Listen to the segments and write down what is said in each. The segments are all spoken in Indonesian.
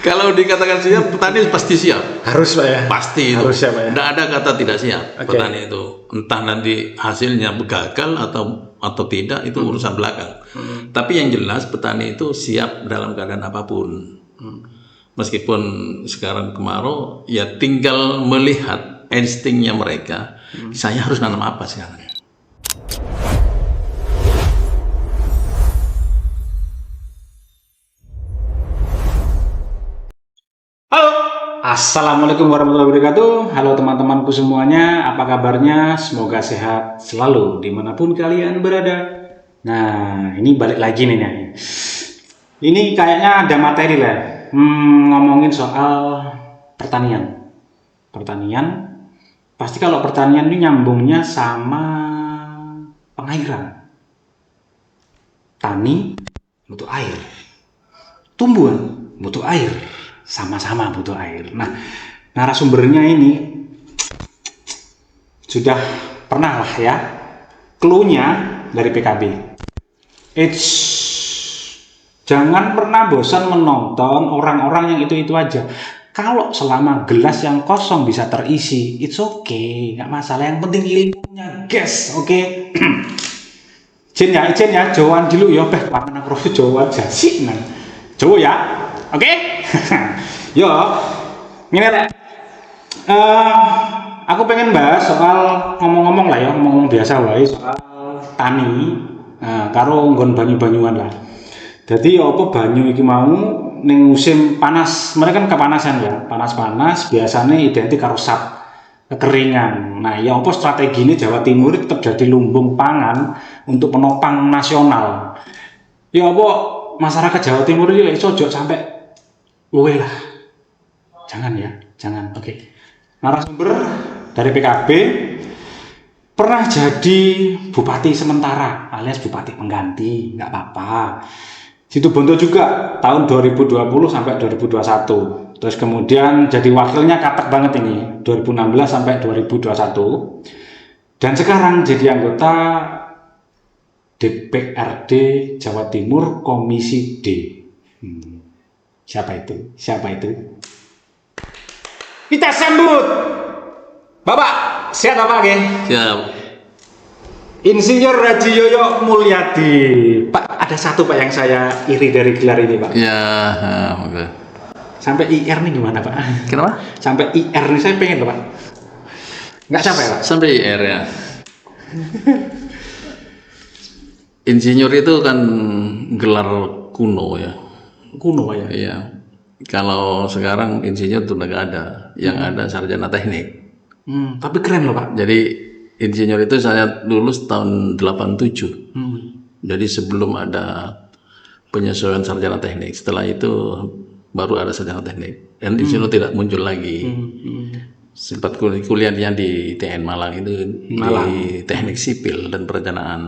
Kalau dikatakan siap, petani pasti siap. Harus Pak ya? Pasti itu. Harus siap Pak ya? Nggak ada kata tidak siap Oke. petani itu. Entah nanti hasilnya gagal atau tidak, itu urusan belakang. Tapi yang jelas petani itu siap dalam keadaan apapun. Meskipun sekarang kemarau, ya tinggal melihat instingnya mereka. Saya harus nanam apa sekarang? Assalamualaikum warahmatullahi wabarakatuh. Halo teman-temanku semuanya, apa kabarnya? Semoga sehat selalu dimanapun kalian berada. Nah, ini balik lagi nih. Ini kayaknya ada materi lah. Ngomongin soal pertanian. Pertanian, pasti kalau pertanian ini nyambungnya sama pengairan. Tani butuh air, tumbuhan butuh air, sama-sama butuh air. Nah, narasumbernya ini sudah pernah lah ya, clue-nya dari PKB. Jangan pernah bosan menonton orang-orang yang itu-itu aja. Kalau selama gelas yang kosong bisa terisi, it's okay, nggak masalah. Yang penting ilmunya, guys, oke? Okay? Izin ya, jauhan dulu ya, pangan aku jauhan jasik nang. Jauh ya, oke? Okay? Yo, ini aku pengen bahas soal ngomong-ngomong lah ya, ngomong biasa wae soal tani, karo nggon banyu-banyuan lah. Jadi apa banyu iki mau ning musim panas, mereka kan kepanasan ya, panas-panas biasanya identik karo sap, kekeringan. Nah, ya apa strategi ini Jawa Timur tetap jadi lumbung pangan untuk penopang nasional. Ya apa masyarakat Jawa Timur ini iso ojo sampai luwe lah. Jangan ya, jangan. Oke. Narasumber dari PKB pernah jadi bupati sementara alias bupati pengganti, nggak apa-apa. Situbondo juga tahun 2020 sampai 2021. Terus kemudian jadi wakilnya katek banget ini 2016 sampai 2021. Dan sekarang jadi anggota DPRD Jawa Timur Komisi D. Siapa itu? Kita sambut Bapak, sehat apa ge? Siap. Insinyur Haji Yoyo Mulyadi. Pak, ada satu Pak yang saya iri dari gelar ini Pak. Ya, oke. Sampai IR nih gimana Pak? Kenapa? Sampai IR nih saya pengen loh Pak. Nggak capek Pak? Sampai IR ya. Insinyur itu kan gelar kuno ya. Kuno Pak ya? Iya. Kalau sekarang insinyur itu nggak ada. Yang ada sarjana teknik. Tapi keren loh Pak. Jadi insinyur itu saya lulus tahun 87. Jadi sebelum ada penyesuaian sarjana teknik. Setelah itu baru ada sarjana teknik. Dan insinyur tidak muncul lagi. Sempat kuliahnya di TN Malang itu di teknik sipil dan perencanaan.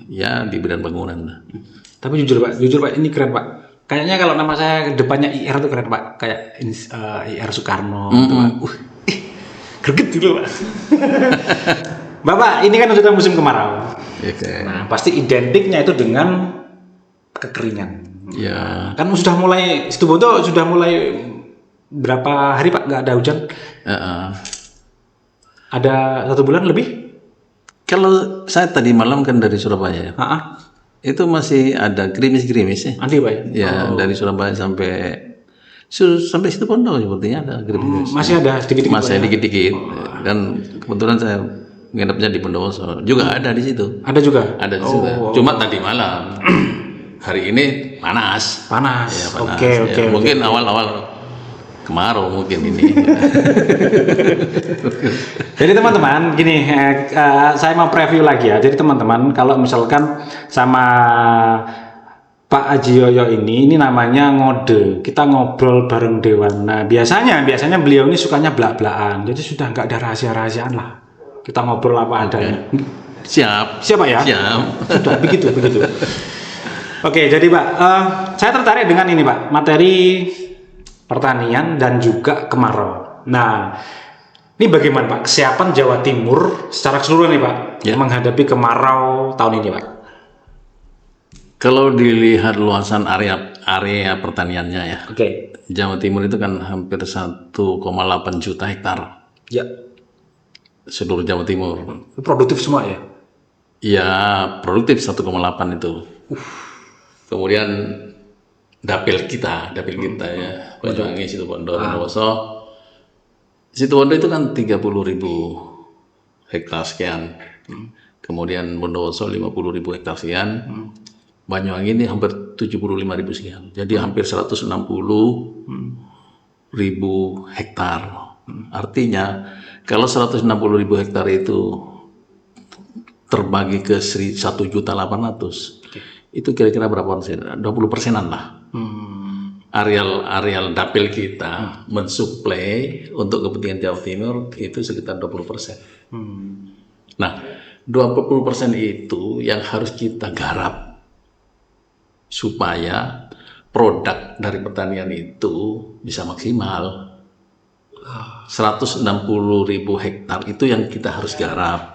Ya di bidang bangunan. Tapi jujur Pak, ini keren Pak. Kayaknya kalau nama saya depannya IR itu keren Pak. Kayak IR Soekarno gitu Pak. Greget dulu Pak. Bapak, ini kan sudah musim kemarau. Okay. Nah, pasti identiknya itu dengan kekeringan. Ya. Kan sudah mulai, Situbondo sudah mulai berapa hari Pak nggak ada hujan? Ada 1 bulan lebih? Kalau saya tadi malam kan dari Surabaya, itu masih ada gerimis-gerimis ya. Nanti Pak ya? Ya, dari Surabaya sampai Situbondo sepertinya ada gerimis. Masih ada sedikit-sedikit. Masih dikit-dikit. Dan kebetulan saya nginepnya di Bondowoso. Juga ada di situ. Ada juga? Ada di situ. Cuma tadi malam. Hari ini panas. Panas. Ya, panas. Oke. Mungkin awal-awal kemarau mungkin ini. Jadi teman-teman, gini, saya mau preview lagi ya. Jadi teman-teman, kalau misalkan sama Pak Haji Yoyo ini namanya ngode. Kita ngobrol bareng Dewan. Nah, biasanya beliau ini sukanya belak-belakan. Jadi sudah nggak ada rahasia-rahasiaan lah. Kita ngobrol apa adanya. Siap. Siapa ya? Siap. Sudah begitu. Oke, jadi Pak, saya tertarik dengan ini Pak, materi pertanian dan juga kemarau. Nah, ini bagaimana Pak kesiapan Jawa Timur secara keseluruhan nih Pak menghadapi kemarau tahun ini Pak? Kalau dilihat luasan area area pertaniannya ya. Oke. Jawa Timur itu kan hampir 1,8 juta hektar. Ya. Seluruh Jawa Timur. Produktif semua ya. Ya, produktif 1,8 itu. Kemudian dapil kita ya, Banyuwangi, Situbondo, Bondowoso. Situbondo itu kan 30.000 hektar sekian. Kemudian Bondowoso 50.000 hektar sekian. Banyuwangi ini hampir 75.000 sekian. Jadi hampir 160.000 hektar. Artinya kalau 160.000 hektar itu terbagi ke 1.800.000, itu kira-kira berapa persen? 20%-an lah. Areal dapil kita mensuplai untuk kepentingan Jawa Timur itu sekitar 20%. Nah, 20% itu yang harus kita garap supaya produk dari pertanian itu bisa maksimal. 160.000 hektar itu yang kita harus garap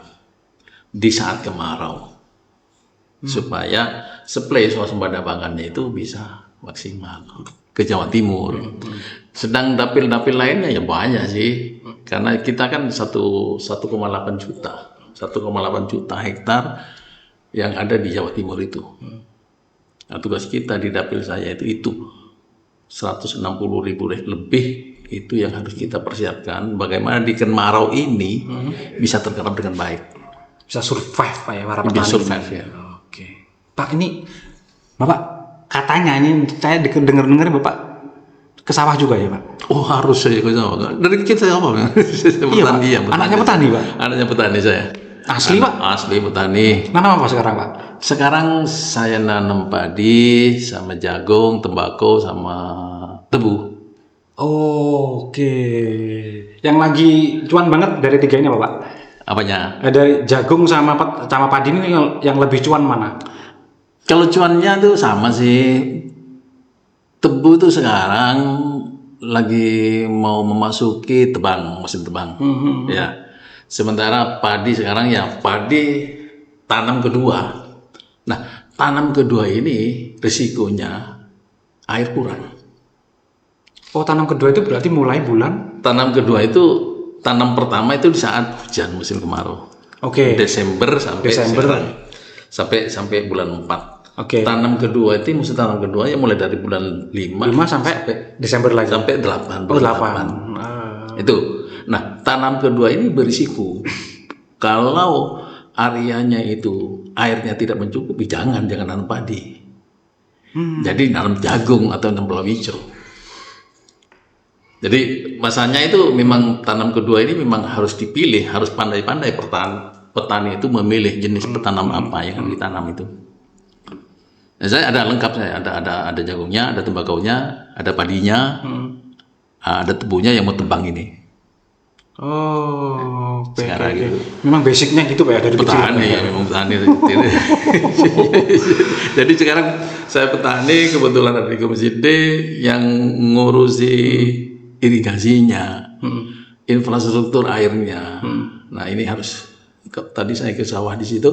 di saat kemarau supaya suplai swasembada pangannya itu bisa maksimal ke Jawa Timur. Sedang dapil-dapil lainnya ya banyak sih, karena kita kan 1,8 juta hektar yang ada di Jawa Timur itu. Nah, tugas kita di dapil saya itu 160.000 lebih itu yang harus kita persiapkan bagaimana di kemarau ini bisa tergarap dengan baik. Bisa survive Pak ya para petani. Bisa survive ya. Oke. Pak, ini Bapak katanya ini saya dengar-dengar Bapak ke sawah juga ya Pak? Oh, harus saya ke sawah. Dari kecil saya apa? Iya Pak. Anaknya petani Pak? Anaknya petani saya. Asli Pak? Asli petani. Nanam apa sekarang Pak? Sekarang saya nanam padi sama jagung, tembakau sama tebu. Oh, oke. Yang lagi cuan banget dari tiga ini apa Pak? Apanya? Dari jagung sama padi ini yang lebih cuan mana? Kalau cuannya tuh sama sih. Tebu tuh sekarang lagi mau memasuki musim tebang. Ya. Sementara padi sekarang ya padi tanam kedua. Nah, tanam kedua ini risikonya air kurang. Oh, tanam kedua itu berarti mulai bulan? Tanam kedua itu, tanam pertama itu di saat hujan musim kemarau. Oke. Desember sampai bulan 4. Oke. Tanam kedua itu musim tanam kedua ya mulai dari bulan 5 sampai Desember lagi. Sampai 8. Oh, 8. Itu. Nah, tanam kedua ini berisiko. Kalau areanya itu airnya tidak mencukupi, jangan nanam padi. Jadi nanam jagung atau nanam palawija. Jadi masanya itu memang tanam kedua ini memang harus dipilih, harus pandai-pandai petani itu memilih jenis petanam apa yang akan ditanam itu. Nah, saya ada lengkap, saya ada jagungnya, ada tembakaunya, ada padinya, ada tebunya yang mau tebang ini. Oh, sekarang gitu. Memang basicnya gitu Pak ya dari petani kecil. Ya, memang petani. Jadi sekarang saya petani, kebetulan ada di Komisi D yang ngurusi irigasinya, infrastruktur airnya. Nah, ini harus tadi saya ke sawah di situ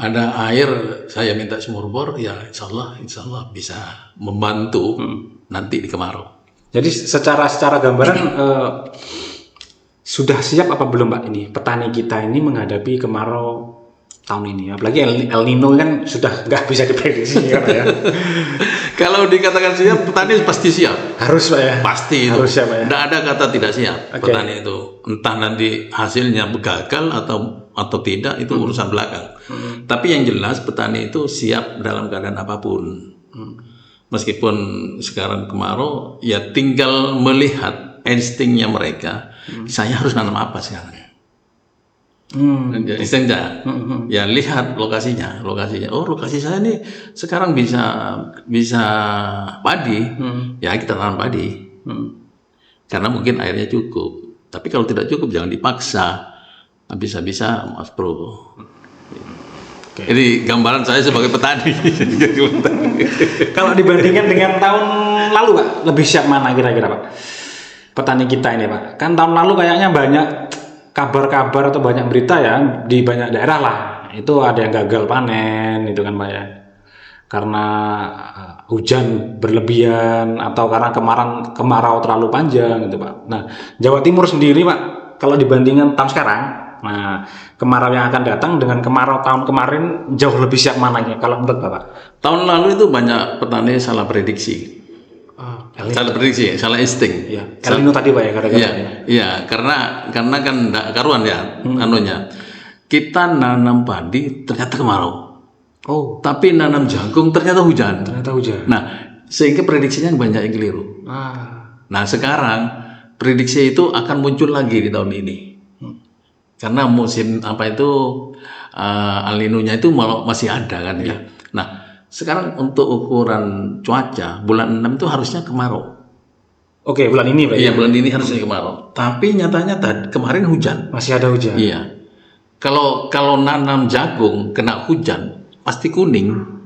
ada air, saya minta sumur bor, ya insya Allah bisa membantu nanti di kemarau. Jadi secara gambaran sudah siap apa belum Pak ini petani kita ini menghadapi kemarau tahun ini? Apalagi El Nino kan sudah nggak bisa diprediksi kan ya. Kalau dikatakan siap, petani pasti siap. Harus Pak ya. Pasti itu. Harus siap Pak ya. Nggak ada kata tidak siap petani itu. Entah nanti hasilnya gagal atau tidak itu urusan belakang. Tapi yang jelas petani itu siap dalam keadaan apapun. Meskipun sekarang kemarau, ya tinggal melihat instingnya mereka. Saya harus nanam apa sekarang? Instingnya, ya lihat lokasinya. Oh, lokasi saya ini sekarang bisa padi, ya kita tanam padi. Karena mungkin airnya cukup. Tapi kalau tidak cukup jangan dipaksa. Bisa-bisa Mas Bro. Jadi gambaran saya sebagai petani. Kalau dibandingkan dengan tahun lalu Pak, lebih siap mana kira-kira Pak? Petani kita ini Pak, kan tahun lalu kayaknya banyak kabar-kabar atau banyak berita ya di banyak daerah lah, itu ada yang gagal panen itu kan Pak ya. karena hujan berlebihan atau karena kemarau terlalu panjang gitu Pak. Nah, Jawa Timur sendiri Pak, kalau dibandingkan tahun sekarang, nah kemarau yang akan datang dengan kemarau tahun kemarin jauh lebih siap mananya kalau menurut Bapak? Tahun lalu itu banyak petani salah prediksi. Salah prediksi, salah insting. Ya, El Nino tadi Pak ya gara-gara. Iya, iya, karena kan enggak karuan ya anunya. Kita nanam padi ternyata kemarau. Oh, Tapi nanam jagung ternyata hujan. ternyata hujan. Nah, sehingga prediksinya banyak yang keliru. Nah, sekarang prediksi itu akan muncul lagi di tahun ini. Karena musim apa itu El Nino-nya itu masih ada kan ya. Nah, sekarang untuk ukuran cuaca bulan 6 itu harusnya kemarau. Oke, bulan ini Pak. Iya, bulan ini harusnya kemarau. Tapi nyatanya kemarin hujan. Masih ada hujan. Iya. Kalau nanam jagung kena hujan pasti kuning.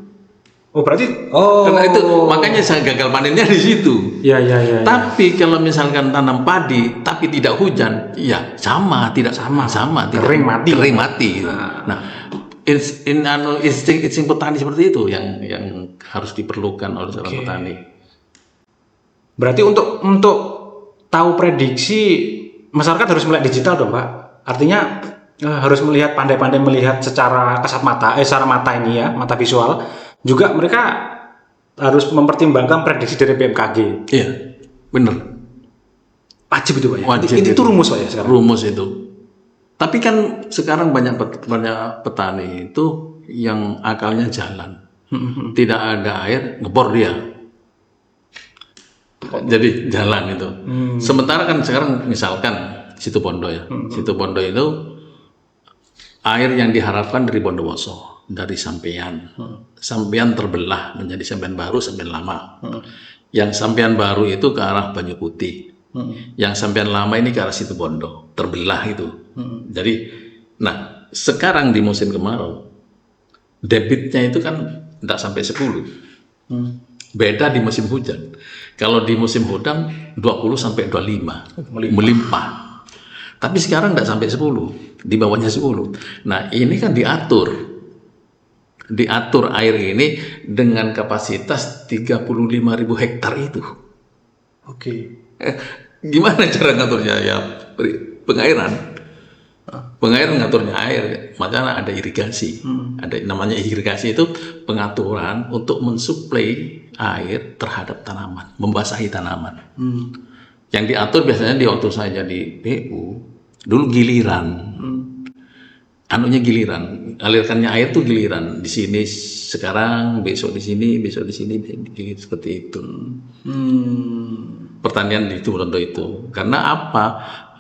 Oh, berarti Karena itu makanya saya gagal panennya di situ. Ya. Tapi kalau misalkan tanam padi tapi tidak hujan, ya sama, tidak sama, tidak Kering mati. Kering mati. Nah, insting petani seperti itu yang harus diperlukan oleh seorang petani. Berarti untuk tahu prediksi masyarakat harus melihat digital dong, Pak. Artinya harus melihat pandai-pandai melihat secara kasat mata, secara mata ini ya, mata visual. Juga mereka harus mempertimbangkan prediksi dari BMKG. Iya, benar. Wajib itu Pak ya. Wajib itu rumus Pak ya sekarang. Rumus itu. Tapi kan sekarang banyak petani itu yang akalnya jalan. Tidak ada air, ngebor dia. Jadi jalan itu. Sementara kan sekarang misalkan Situbondo ya. Situbondo itu air yang diharapkan dari Bondowoso, dari Sampean. Sampean terbelah menjadi Sampean baru, Sampean lama. Yang Sampean baru itu ke arah Banyu Putih. Yang Sampean lama ini ke arah Situbondo, terbelah itu. Jadi, nah sekarang di musim kemarau, debitnya itu kan tidak sampai 10. Beda di musim hujan. Kalau di musim hujan 20 sampai 25 melimpah. Tapi sekarang tidak sampai 10, di bawahnya 10. Nah ini kan diatur air ini dengan kapasitas 35.000 hektar itu. Oke. Gimana cara ngaturnya ya? Pengairan ngaturnya air, makanya ada irigasi. Ada namanya irigasi, itu pengaturan untuk mensuplai air terhadap tanaman, membasahi tanaman. Yang diatur biasanya di waktu saya jadi PU, dulu giliran. Anunya giliran, alirkannya air tuh giliran. Di sini sekarang, besok di sini, seperti itu. Pertanian di Situbondo itu. Karena apa?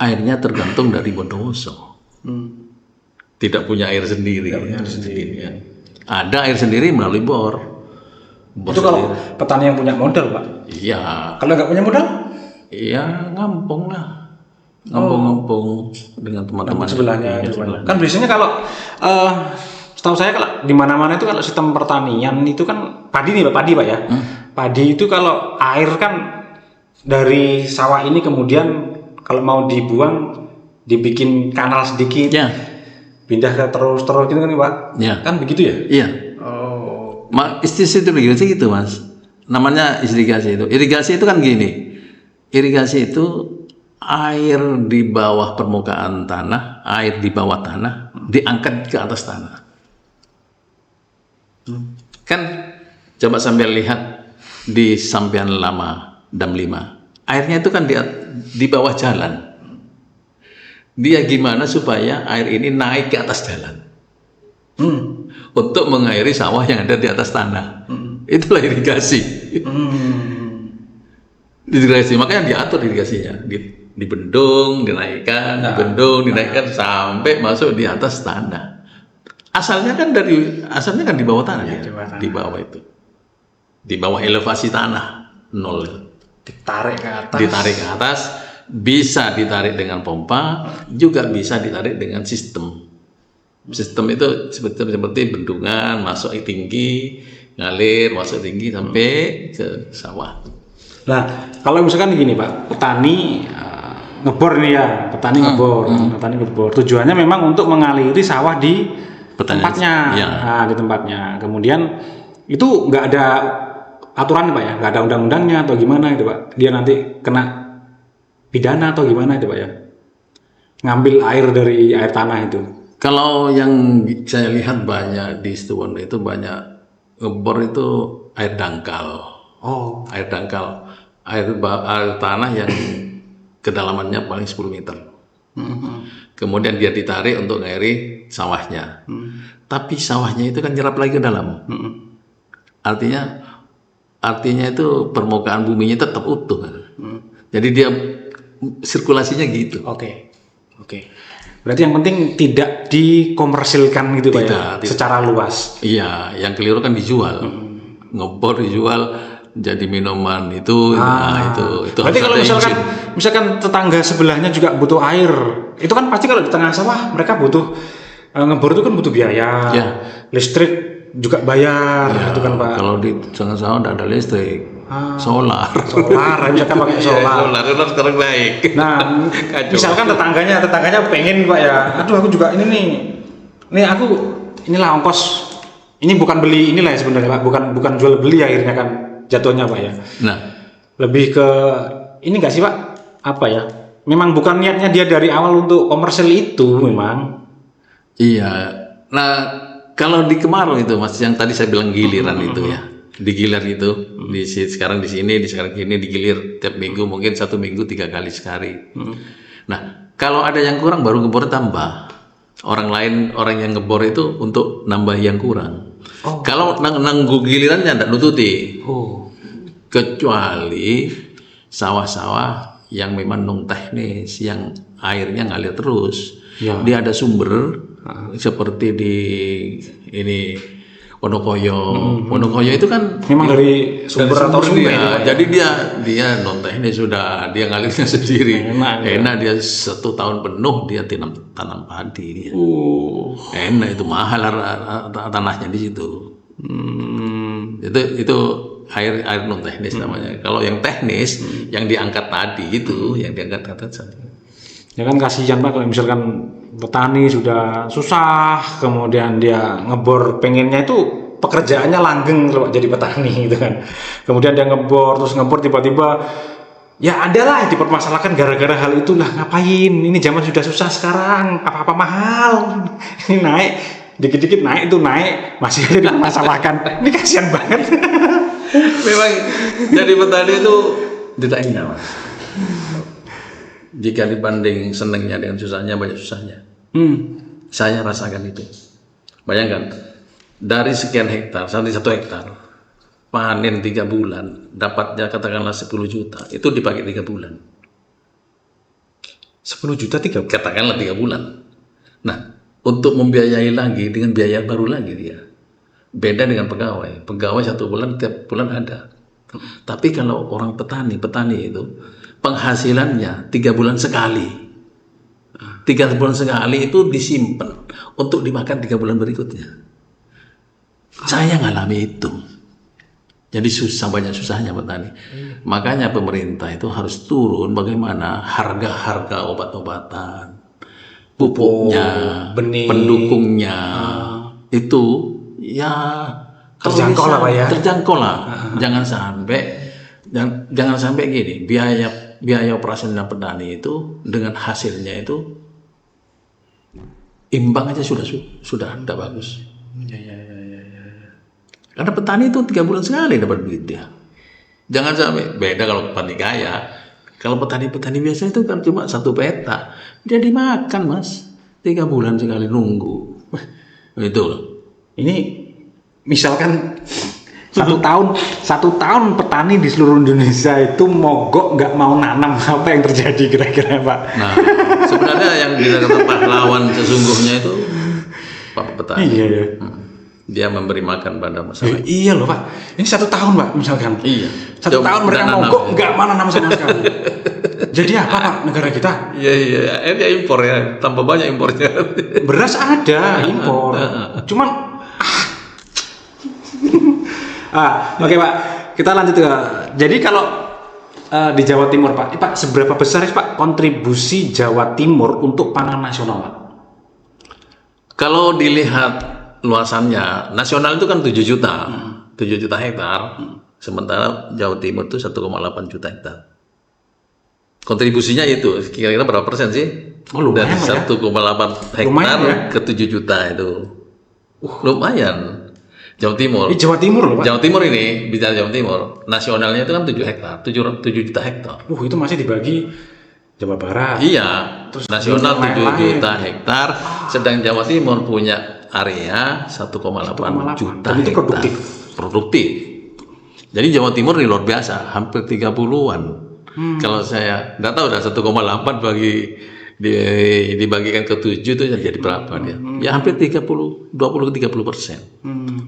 Airnya tergantung dari Bondowoso. Tidak punya air sendiri. Ya. Ada air sendiri melalui bor. Itu kalau petani yang punya modal, Pak. Iya. Kalau nggak punya modal? Iya, ngampung lah. Ngampung dengan teman-teman sebelahnya. Kan biasanya kalau setahu saya kalau di mana-mana itu kalau sistem pertanian itu kan padi nih, Pak ya. Padi itu kalau air kan dari sawah ini kemudian kalau mau dibuang dibikin kanal sedikit, pindah ke terus gitu kan Pak? Kan begitu ya? Iya. Irigasi itu Mas. Namanya irigasi itu. Irigasi itu kan gini. Irigasi itu air di bawah permukaan tanah, air di bawah tanah diangkat ke atas tanah. Kan coba sambil lihat di Sampean lama Dam 5. Airnya itu kan di bawah jalan. Dia gimana supaya air ini naik ke atas jalan untuk mengairi sawah yang ada di atas tanah. Itulah irigasi. Irigasi, makanya diatur irigasinya, dibendung, dinaikkan, dinaikkan sampai masuk di atas tanah. Asalnya kan di bawah tanah, di bawah itu, di bawah elevasi tanah 0. Ditarik ke atas. Bisa ditarik dengan pompa, juga bisa ditarik dengan sistem. Sistem itu seperti bendungan, masuk tinggi, ngalir, masuk tinggi sampai ke sawah. Nah, kalau misalkan begini Pak, petani ngebor nih ya, petani ngebor. Tujuannya memang untuk mengaliri sawah di tempatnya. Ya. Nah, di tempatnya. Kemudian Itu nggak ada aturan Pak ya, nggak ada undang-undangnya atau gimana itu Pak? Dia nanti kena pidana atau gimana itu Pak ya? Ngambil air dari air tanah itu. Kalau yang saya lihat banyak di Situbondo itu banyak ngebor itu air dangkal. Oh. Air dangkal, air tanah yang kedalamannya paling 10 meter. Kemudian dia ditarik untuk ngairi sawahnya. Tapi sawahnya itu kan nyerap lagi ke dalam. Artinya itu permukaan buminya tetap utuh. Jadi dia sirkulasinya gitu. Oke. Berarti yang penting tidak dikomersilkan gitu Pak ya, secara luas. Iya, yang keliru kan dijual. Ngebor dijual jadi minuman itu. Nah, itu berarti harus kalau ada misalkan tetangga sebelahnya juga butuh air, itu kan pasti kalau di tengah sawah mereka butuh ngebor itu kan butuh biaya. Ya. Listrik juga bayar Ya, gitu kan Pak. kalau di tengah sawah tidak ada listrik, solar, Misalkan pakai solar. solar sekarang naik. Nah, Kacau. misalkan tetangganya pengen Pak ya, aduh aku juga ini aku inilah ongkos, ini bukan beli inilah ya sebenarnya Pak, bukan jual beli akhirnya kan jatuhnya Pak ya. Nah, Lebih ke ini nggak sih Pak, apa ya, memang bukan niatnya dia dari awal untuk komersil itu memang. iya. Nah, kalau di Kemarau itu Mas, yang tadi saya bilang giliran itu ya, digilir itu, sekarang di sini, sekarang gini digilir tiap minggu, mungkin 1 minggu 3 kali sekali. Nah, kalau ada yang kurang baru ngebor tambah. Orang yang ngebor itu untuk nambah yang kurang. Kalau nanggu gilirannya tidak nututi. Kecuali sawah-sawah yang memang non teknis, yang airnya ngalir terus. Ya. Dia ada sumber seperti di ini Wonokoyo. Wonokoyo itu kan Memang dari sumber atau sungai dia. itu, Pak, ya? Jadi dia non teknis sudah, dia ngalirnya sendiri. Enak, dia 1 tahun penuh dia tanam padi dia. Enak, itu mahal tanahnya di situ. Itu air non teknis namanya. Kalau yang teknis yang diangkat tadi itu, yang diangkat tadi. Ya kan kasihan Pak kalau misalkan petani sudah susah, kemudian dia ngebor, pengennya itu pekerjaannya langgeng kalau jadi petani gitu kan. Kemudian dia ngebor tiba-tiba ya adalah dipermasalahkan gara-gara hal itulah, ngapain? Ini zaman sudah susah sekarang, apa-apa mahal. Ini naik, dikit-dikit naik masih aja dipermasalahkan. Ini kasihan banget. Memang jadi petani itu ditanya Mas. Jika dibanding senangnya dengan susahnya, banyak susahnya. Saya rasakan itu. Bayangkan, dari sekian hektar, sampai 1 hektar, panen 3 bulan, dapatnya katakanlah 10 juta, itu dipakai 3 bulan. 10 juta 3 bulan? Katakanlah 3 bulan. Nah, untuk membiayai lagi dengan biaya baru lagi dia. Beda dengan pegawai. Pegawai 1 bulan, tiap bulan ada. Tapi kalau orang petani itu, penghasilannya 3 bulan sekali. 3 bulan sekali itu disimpan untuk dimakan 3 bulan berikutnya. Saya ngalami itu. Jadi banyak susahnya petani. Makanya pemerintah itu harus turun bagaimana harga obat-obatan, pupuknya, benih, pendukungnya, itu ya terjangkau lah Pak ya. Terjangkau lah. Jangan sampai gini, biaya operasional petani itu dengan hasilnya itu imbang aja sudah tidak bagus. Karena petani itu 3 bulan sekali dapat duit dia. Jangan sampai beda kalau petani kaya. Kalau petani biasa itu kan cuma 1 petak, dia dimakan Mas 3 bulan sekali nunggu. Itu loh. Ini misalkan 1 tahun petani di seluruh Indonesia itu mogok nggak mau nanam, apa yang terjadi kira-kira Pak? Nah, sebenarnya yang dikatakan pahlawan sesungguhnya itu Pak petani. Iya ya. Dia memberi makan pada masyarakat. Iya loh Pak. Ini 1 tahun Pak misalkan. Iya. 1 tahun mereka mogok nggak mau nanam sama sekali. Jadi apa Pak negara kita? Iya. Ini impor ya. Tambah banyak impornya. Beras ada impor. Cuman oke Pak, kita lanjut ke. Jadi kalau di Jawa Timur Pak, seberapa besar sih Pak kontribusi Jawa Timur untuk pangan nasional Pak? Kalau dilihat luasannya, nasional itu kan 7 juta. 7 juta hektar, sementara Jawa Timur itu 1,8 juta hektar. Kontribusinya itu kira-kira berapa persen sih? Oh, lumayan, dari Pak, 1,8 hektar Lumayan, ya? ke 7 juta itu. Lumayan. Jawa Timur. Di Jawa Timur loh, Pak. Jawa Timur ini, bicara Jawa Timur, nasionalnya itu kan 7 hektar, 7 juta hektar. Itu masih dibagi Jawa Barat. Iya, terus nasional 7 lain-lain. juta hektar, sedang Jawa Timur punya area 1,8 juta Dan itu hektar. produktif. Produktif. Jadi Jawa Timur ini luar biasa, hampir 30-an. Kalau saya nggak tahu dah 1,8 dibagikan ke 7 itu jadi berapa dia? Ya hampir 20-30%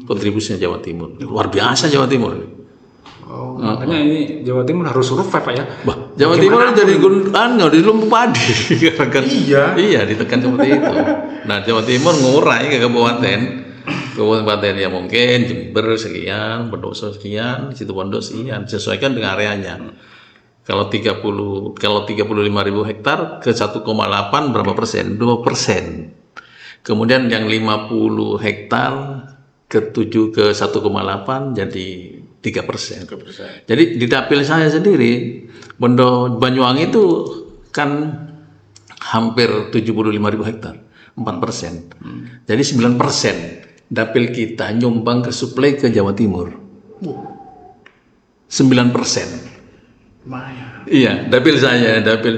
kontribusinya Jawa Timur. Luar biasa Jawa Timur. Makanya ini Jawa Timur harus survive, Pak ya. Bah, Jawa Timur jadi di lumbung padi. Kan, iya, ditekan seperti itu. Nah, Jawa Timur ngurai ke kabupaten yang mungkin Jember sekian, Bondowoso sekian, Situbondo sekian, sesuaikan dengan areanya. Kalau 35.000 hektar ke 1,8 berapa persen? 2%. Kemudian yang 50 hektar ke 1,8 jadi 3%. Jadi di dapil saya sendiri, Banyuwangi itu kan hampir 75.000 hektar, 4%. Jadi 9% dapil kita nyumbang ke suplai ke Jawa Timur. 9%. Iya, dapil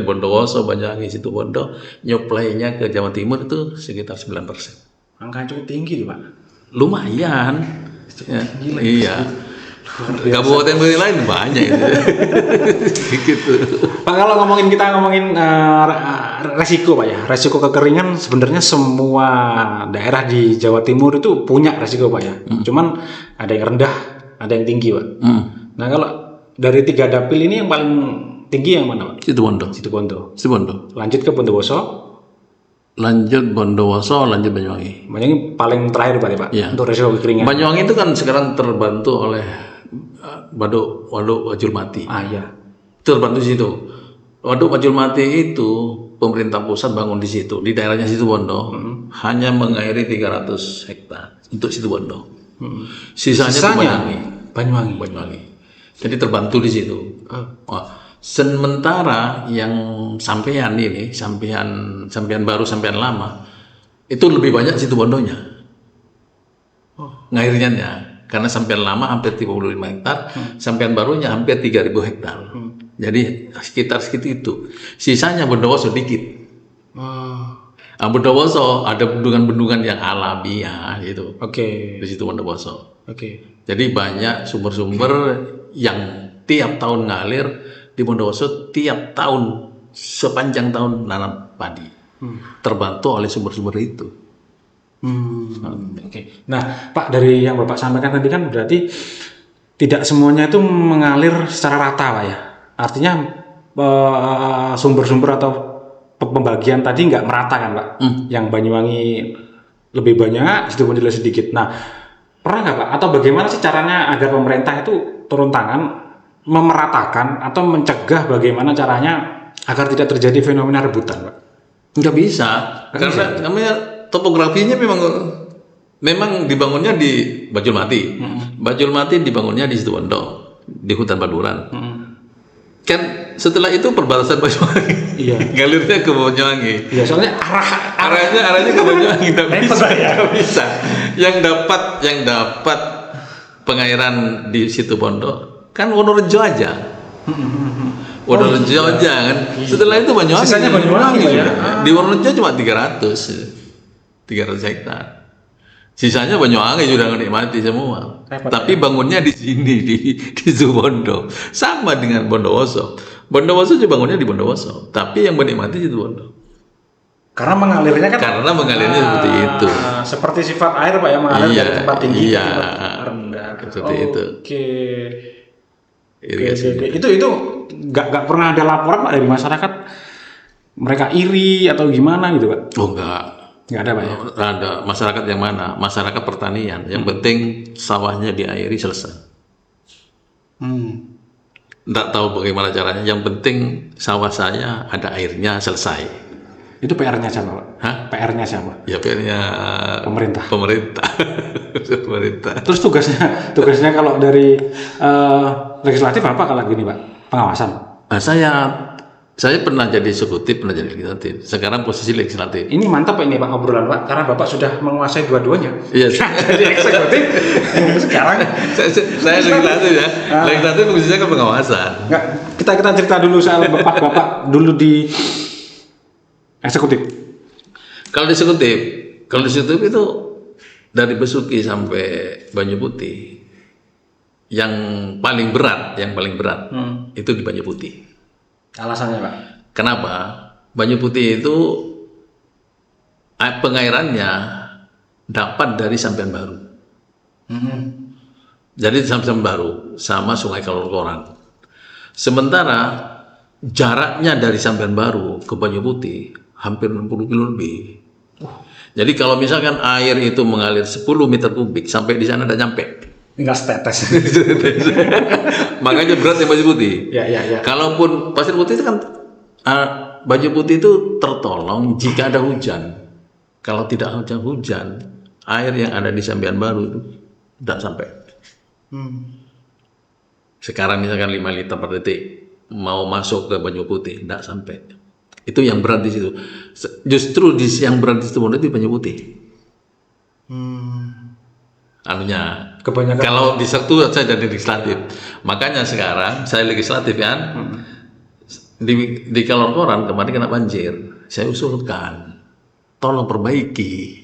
Bondowoso, Banyuwangi, Situbondo, nyuplainya ke Jawa Timur itu sekitar 9%. Angka cukup tinggi nih, Pak. Lumayan. Ya, iya. Kabupaten lain banyak itu. Gitu. Pak, kalau ngomongin resiko, Pak ya. Resiko kekeringan sebenarnya semua daerah di Jawa Timur itu punya resiko, Pak ya. Cuman ada yang rendah, ada yang tinggi, Pak. Nah, kalau dari 3 dapil ini yang paling tinggi yang mana, Pak? Situbondo. Lanjut ke Bondowoso. Lanjut Bondowoso, lanjut Banyuwangi. Banyuwangi paling terakhir, Pak, Ya. untuk resiko kekeringan. Banyuwangi itu kan sekarang terbantu oleh Waduk Wajulmati. Iya. Terbantu di situ. Waduk Wajulmati itu pemerintah pusat bangun di situ, di daerahnya Situbondo, hanya mengairi 300 hektar untuk Situbondo. Sisanya Banyuwangi. Jadi terbantu di situ. Sementara yang sampean baru sampean lama itu lebih banyak Situbondonya. Ngairnya karena sampean lama hampir 35 hektar, sampean barunya hampir 3.000 hektar. Jadi sekitar segitu itu. Sisanya Bondowoso dikit. Bondowoso ada bendungan-bendungan yang alamiah gitu. Di situ Bondowoso. Jadi banyak sumber-sumber yang tiap tahun ngalir di Bondowoso, tiap tahun sepanjang tahun nanam padi. Terbantu oleh sumber-sumber itu. Nah, Pak, dari yang Bapak sampaikan tadi kan berarti tidak semuanya itu mengalir secara rata, Pak ya. Artinya sumber-sumber atau pembagian tadi nggak merata kan, Pak? Yang Banyuwangi lebih banyak, Situbondo sedikit. Nah, pernah nggak, Pak? Atau bagaimana sih caranya agar pemerintah itu turun tangan memeratakan atau mencegah bagaimana caranya agar tidak terjadi fenomena rebutan, Pak? Nggak bisa, karena namanya topografinya memang dibangunnya di Bajulmati. Bajulmati dibangunnya di Situbondo, di hutan Baduran. Kan setelah itu perbatasan Banyuwangi. Galirnya ke Banyuwangi. Iya, soalnya arahnya ke Banyuwangi nggak bisa. Yang dapat pengairan di Situbondo kan Wonorejo aja. Wonorejo aja kan. Setelah itu Banyuwangi. Sisanya Banyuwangi ya. Di Wonorejo cuma 300 hektar. Sisanya Banyuwangi sudah menikmati semua. Tapi bangunnya di sini di Situbondo. Sama dengan Bondowoso. Bondowoso juga bangunnya di Bondowoso, tapi yang menikmati Situbondo. Karena mengalirnya seperti itu. Seperti sifat air, Pak, yang mengalir dari tempat tinggi ke tempat rendah. Seperti itu. Itu nggak pernah ada laporan, Pak, dari masyarakat mereka iri atau gimana gitu, Pak? Oh, enggak ada, Pak ya? Ada. Masyarakat yang mana? Masyarakat pertanian. Yang penting sawahnya diairi selesai. Nggak tahu bagaimana caranya. Yang penting sawah saya ada airnya selesai. Itu PR-nya siapa, Pak? Hah? PR-nya siapa? Ya PR-nya Pemerintah. Pemerintah. Pemerintah. Terus tugasnya kalau dari legislatif apa kalau gini, Pak? Pengawasan. Nah, saya pernah jadi eksekutif, pernah jadi legislatif. Sekarang posisi legislatif. Ini mantap ini Pak obrolan Pak, karena Bapak sudah menguasai dua-duanya. Iya. Jadi eksekutif, sekarang saya legislatif ya. Legislatif fungsinya kan pengawasan. nggak, kita cerita dulu soal Bapak dulu di eksekutif. Kalau di eksekutif itu dari Besuki sampai Banyu Putih, yang paling berat itu di Banyu Putih. Alasannya Pak? Kenapa? Banyu Putih itu pengairannya dapat dari Sampian Baru. Jadi Sampian Baru sama Sungai Kalor-Koran. Sementara jaraknya dari Sampian Baru ke Banyu Putih hampir 60 kilo lebih. Jadi kalau misalkan air itu mengalir 10 meter kubik sampai di sana tidak nyampe. Enggak setetes. Makanya berat yang Banyu Putih. Ya. Kalaupun Pasir Putih itu kan Banyu Putih itu tertolong jika ada hujan. Kalau tidak ada hujan, air yang ada di Sampian Baru itu tidak sampai. Sekarang misalkan 5 liter per detik mau masuk ke Banyu Putih tidak sampai. Itu yang berat di situ. Justru yang berat di situ itu Banyu Putih. Anunya Kebanyakan. kalau di situ saya jadi legislatif, makanya sekarang saya legislatif kan. Di Kalor-Koran kemarin kena banjir, saya usulkan tolong perbaiki,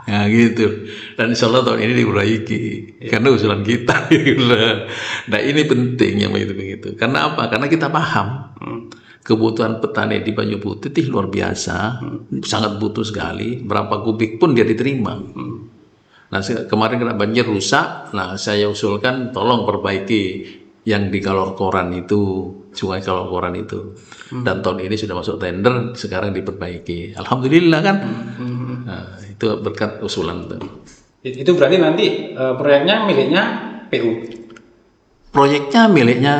ya gitu, dan insya Allah tahun ini diperbaiki karena usulan kita. Nah ini penting yang begitu, karena apa? Karena kita paham kebutuhan petani di Banyu Putih itu luar biasa, sangat butuh sekali, berapa kubik pun dia diterima. Nah kemarin kena banjir rusak, nah saya usulkan tolong perbaiki yang di Kalor-Koran itu, Sungai Kalor-Koran itu. Dan tahun ini sudah masuk tender, sekarang diperbaiki. Alhamdulillah kan. Nah, itu berkat usulan itu. Itu berarti nanti proyeknya miliknya PU. Proyeknya miliknya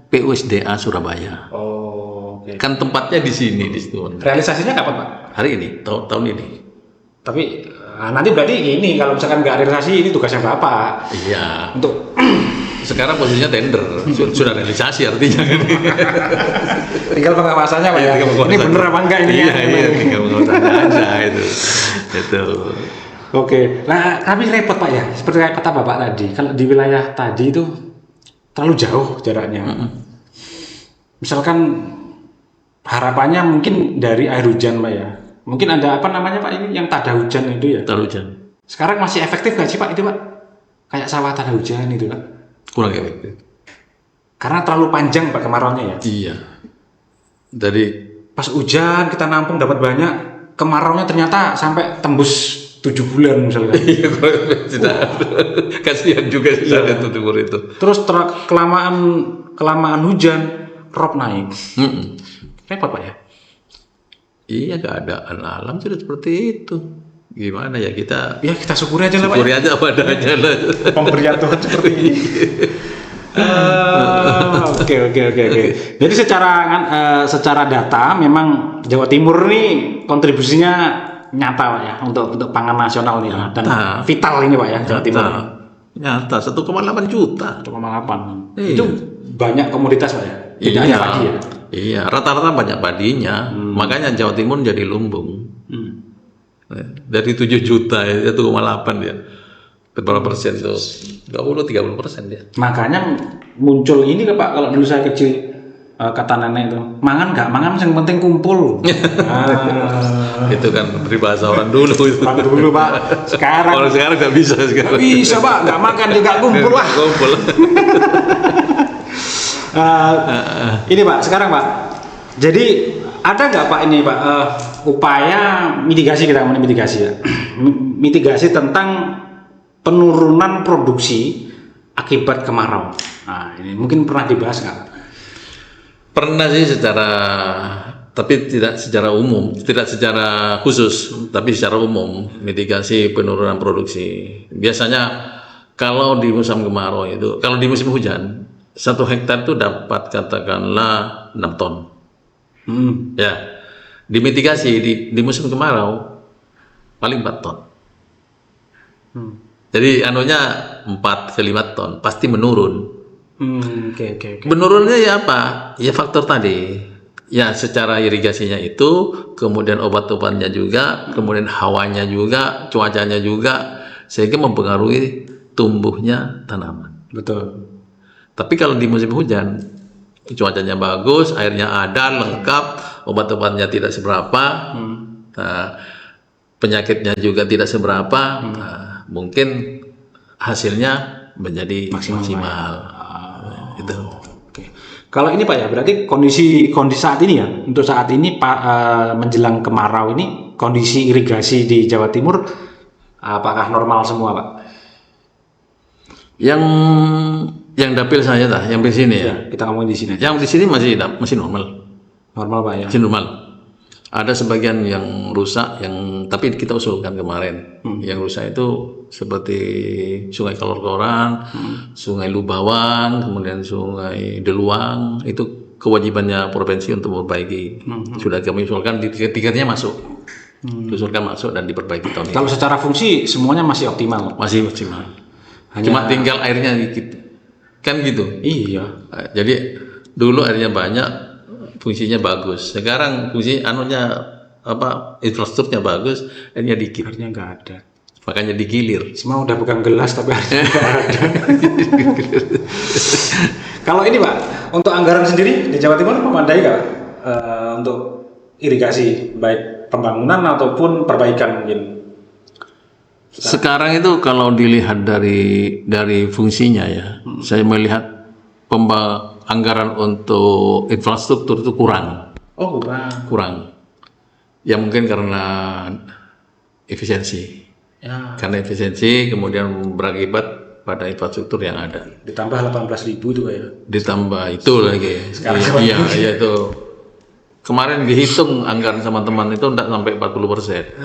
PUSDA Surabaya. Oh, oke. Kan tempatnya di sini di situ. Realisasinya kapan Pak? Hari ini, tahun ini. Tapi nanti berarti ini kalau misalkan nggak realisasi ini tugasnya Bapak. Iya. Untuk Sekarang posisinya tender, sudah realisasi artinya. tinggal pengawasannya Pak ya. Tinggal Ini bener apa enggak ini? Iya, tinggal pengawasannya aja itu. Oke. Nah, tapi repot Pak ya. Seperti kata Bapak tadi, kalau di wilayah tadi itu terlalu jauh jaraknya. Misalkan harapannya mungkin dari air hujan Pak ya. Mungkin ada apa namanya Pak ini yang tada hujan itu ya? Tada hujan. Sekarang masih efektif nggak sih Pak itu Pak? Kayak sawah tada hujan itu Pak? Kurang efektif. Karena terlalu panjang Pak kemarauannya ya? Iya. Jadi Pas hujan kita nampung dapat banyak, kemarauannya ternyata sampai tembus 7 bulan misalnya. iya tidak. Kasihan juga sih saat itu timur itu. Terus kelamaan hujan, rob naik. Repot Pak ya? Iya, keadaan alam sudah seperti itu. Gimana ya kita? Ya kita syukuri aja lah Pak. Syukuri aja apa adanya lah. Pemberian Tuhan seperti ini. Oke. Jadi secara data memang Jawa Timur nih kontribusinya nyata Pak ya untuk pangan nasional nih dan vital ini Pak ya Jawa Timur. Nyata 1,8 juta. 1,8. Iya. Itu banyak komoditas Pak ya. Tidak hanya padi ya. Iya, rata-rata banyak padinya. Makanya Jawa Timur jadi lumbung. Dari 7 juta ya 1,8 ya. Berapa persen tuh? 20-30% ya. Makanya muncul ini Pak kalau dulu saya kecil kata nenek itu, mangan nggak mangan yang penting kumpul. Itu kan peribahasa orang dulu itu. Orang dulu Pak. Sekarang Orang sekarang nggak bisa sekarang. bisa Pak, nggak makan juga kumpul lah. Kumpul. Ini Pak, sekarang Pak. Jadi ada nggak Pak ini Pak upaya mitigasi, kita ngomongin mitigasi ya. Mitigasi tentang penurunan produksi akibat kemarau. Nah ini mungkin pernah dibahas nggak? Pernah sih tapi tidak secara umum, tidak secara khusus, tapi secara umum mitigasi penurunan produksi. Biasanya kalau di musim kemarau itu, kalau di musim hujan, 1 hektar itu dapat katakanlah 6 ton. Ya, Dimitigasi di musim kemarau paling 4 ton. Jadi anunya 4 ke 5 ton pasti menurun. Oke. Menurunnya ya apa? Ya faktor tadi. Ya secara irigasinya itu, kemudian obat-obatnya juga, kemudian hawanya juga, cuacanya juga, sehingga mempengaruhi tumbuhnya tanaman. Betul. Tapi kalau di musim hujan, cuacanya bagus, airnya ada, lengkap, obat-obatnya tidak seberapa, nah, penyakitnya juga tidak seberapa, nah, mungkin hasilnya menjadi maksimal. Itu. Oke. Kalau ini Pak ya, berarti kondisi saat ini ya, untuk saat ini Pak menjelang kemarau ini kondisi irigasi di Jawa Timur apakah normal semua Pak? Yang dapil saya dah, yang di sini ya. Kita ngomongin di sini. Yang di sini masih normal. Normal Pak ya. Masih normal. Ada sebagian yang rusak, tapi kita usulkan kemarin. Yang rusak itu seperti Sungai Kalor-Koran, Sungai Lubawan, kemudian Sungai Deluang. Itu kewajibannya provinsi untuk memperbaiki. Sudah kami usulkan, tiketnya masuk. Usulkan masuk dan diperbaiki tahun ini. Kalau secara fungsi semuanya masih optimal. Masih maksimal. Cuma tinggal airnya dikit. Kan gitu. Iya. Jadi dulu airnya banyak, fungsinya bagus. Sekarang fungsi infrastrukturnya bagus, airnya dikit. Airnya nggak ada. Makanya digilir. Semua udah bukan gelas tapi airnya nggak ada. Kalau ini Pak, untuk anggaran sendiri di Jawa Timur memadai nggak untuk irigasi baik pembangunan ataupun perbaikan mungkin? Sekarang itu kalau dilihat dari fungsinya ya, saya melihat anggaran untuk infrastruktur itu kurang. Oh, kurang. Ya mungkin karena efisiensi. Ya. Karena efisiensi kemudian berakibat pada infrastruktur yang ada. Ditambah 18.000 itu ya. Ditambah itu lagi. Iya itu. Kemarin dihitung anggaran sama teman itu tidak sampai 40%.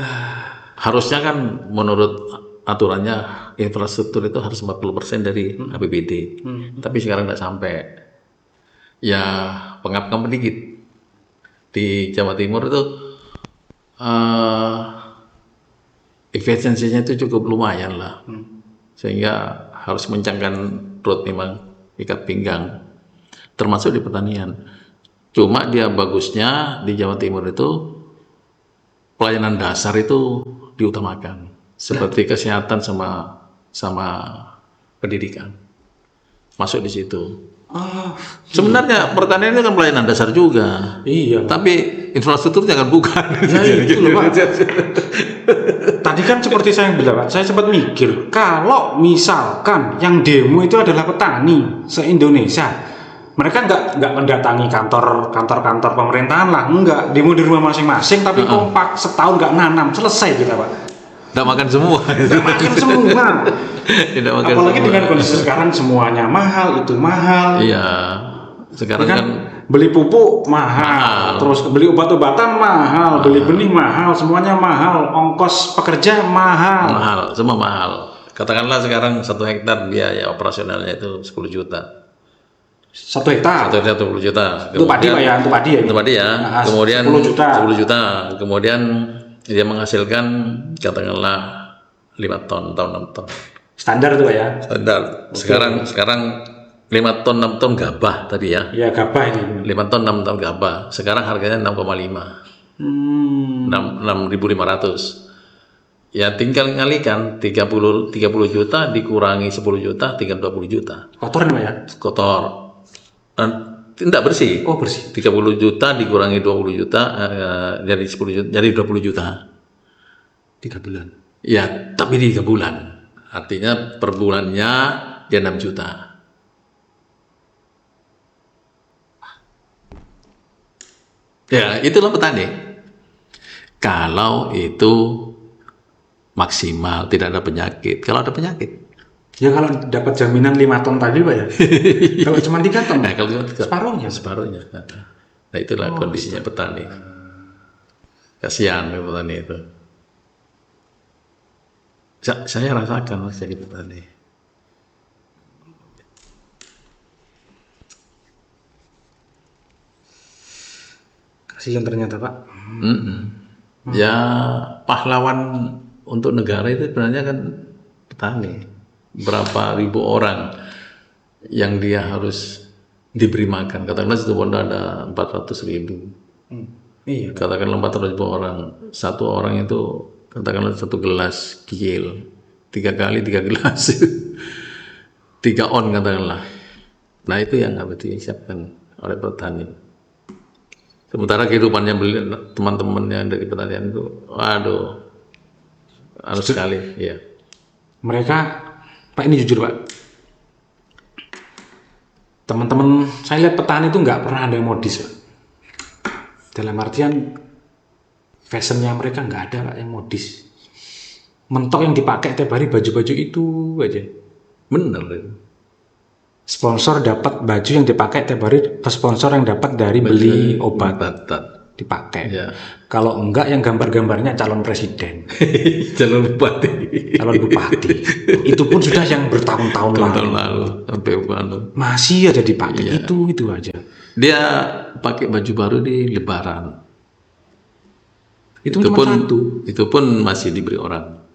Harusnya kan menurut aturannya infrastruktur itu harus 40% dari APBD. Tapi sekarang tidak sampai. Ya pengap-ngap dikit. Di Jawa Timur itu efisiensinya itu cukup lumayan lah. Sehingga harus mencangkan perut memang ikat pinggang. Termasuk di pertanian. Cuma dia bagusnya di Jawa Timur itu pelayanan dasar itu diutamakan, seperti kesehatan sama pendidikan masuk di situ. Sebenarnya pertanian itu kan pelayanan dasar juga. Iya. Tapi infrastrukturnya kan bukan. Ya itu loh Pak. Tadi kan seperti saya bilang Pak, saya sempat mikir kalau misalkan yang demo itu adalah petani se-Indonesia, mereka nggak mendatangi kantor pemerintahan lah, enggak, demo di rumah masing-masing tapi kompak setahun nggak nanam, selesai kita Pak. Tidak makan semua. Tidak makan semua. Tidak makan apalagi semua. dengan kondisi sekarang semuanya mahal, itu mahal. Iya. Sekarang kan beli pupuk mahal, terus beli obat-obatan mahal, beli benih mahal, semuanya mahal, ongkos pekerja mahal. Mahal, semua mahal. Katakanlah sekarang 1 hektar biaya operasionalnya itu 10 juta. 1 hektar. 1 hektar 10 juta. Untuk padi Pak ya, untuk padi ya. Untuk padi ya. Nah, Kemudian 10 juta. 10 juta. Kemudian dia menghasilkan katakanlah 5 ton atau 6 ton. Standar itu Pak ya. Standar. Sekarang 5 ton 6 ton gabah tadi ya. Iya gabah ini. 5 ton 6 ton gabah. Sekarang harganya 6,5. 6.500. Ya tinggal ngalikan 30 juta dikurangi 10 juta tinggal 20 juta. Kotor nih Pak ya. Kotor. Tidak bersih. Oh bersih. 30 juta dikurangi 20 juta jadi 10 juta jadi 20 juta. 3 bulan. Ya, tapi 3 bulan. Artinya per bulannya dia 6 juta. Ya, itulah petani. Kalau itu maksimal, tidak ada penyakit. Kalau ada penyakit, Ya kalau dapat jaminan 5 ton tadi Pak ya. Kalau cuma 3 ton. nah kalau separuhnya. separuhnya. Nah itulah kondisinya petani. Kasihan petani itu. Saya rasakan jadi petani. Kasihan ternyata Pak. Ya pahlawan untuk negara itu sebenarnya kan petani. Berapa ribu orang yang dia harus diberi makan. Katakanlah satu Bondo ada 400.000. Iya. Katakanlah 400.000 orang. Satu orang itu katakanlah 1 gelas kikil. 3 kali 3 gelas. 3 on katakanlah. Nah itu yang harus disiapkan oleh petani. Sementara kehidupannya teman-temannya dari pertanian itu, waduh, harus sekali, ya. Mereka, Pak ini jujur Pak, teman-teman saya lihat petani itu nggak pernah ada yang modis Pak. Dalam artian fashionnya mereka nggak ada Pak yang modis. Mentok yang dipakai tiap hari baju-baju itu aja. Bener itu. Sponsor dapat baju yang dipakai tiap hari, sponsor yang dapat dari beli obat dipakai. Ya. Kalau enggak yang gambar-gambarnya calon presiden, Calon bupati. calon bupati. Itu pun sudah yang bertahun-tahun Tahun lalu. lalu sampai lalu. Masih aja dipakai itu aja. Dia pakai baju baru di Lebaran. Itu cuma satu. Itu pun masih diberi orang.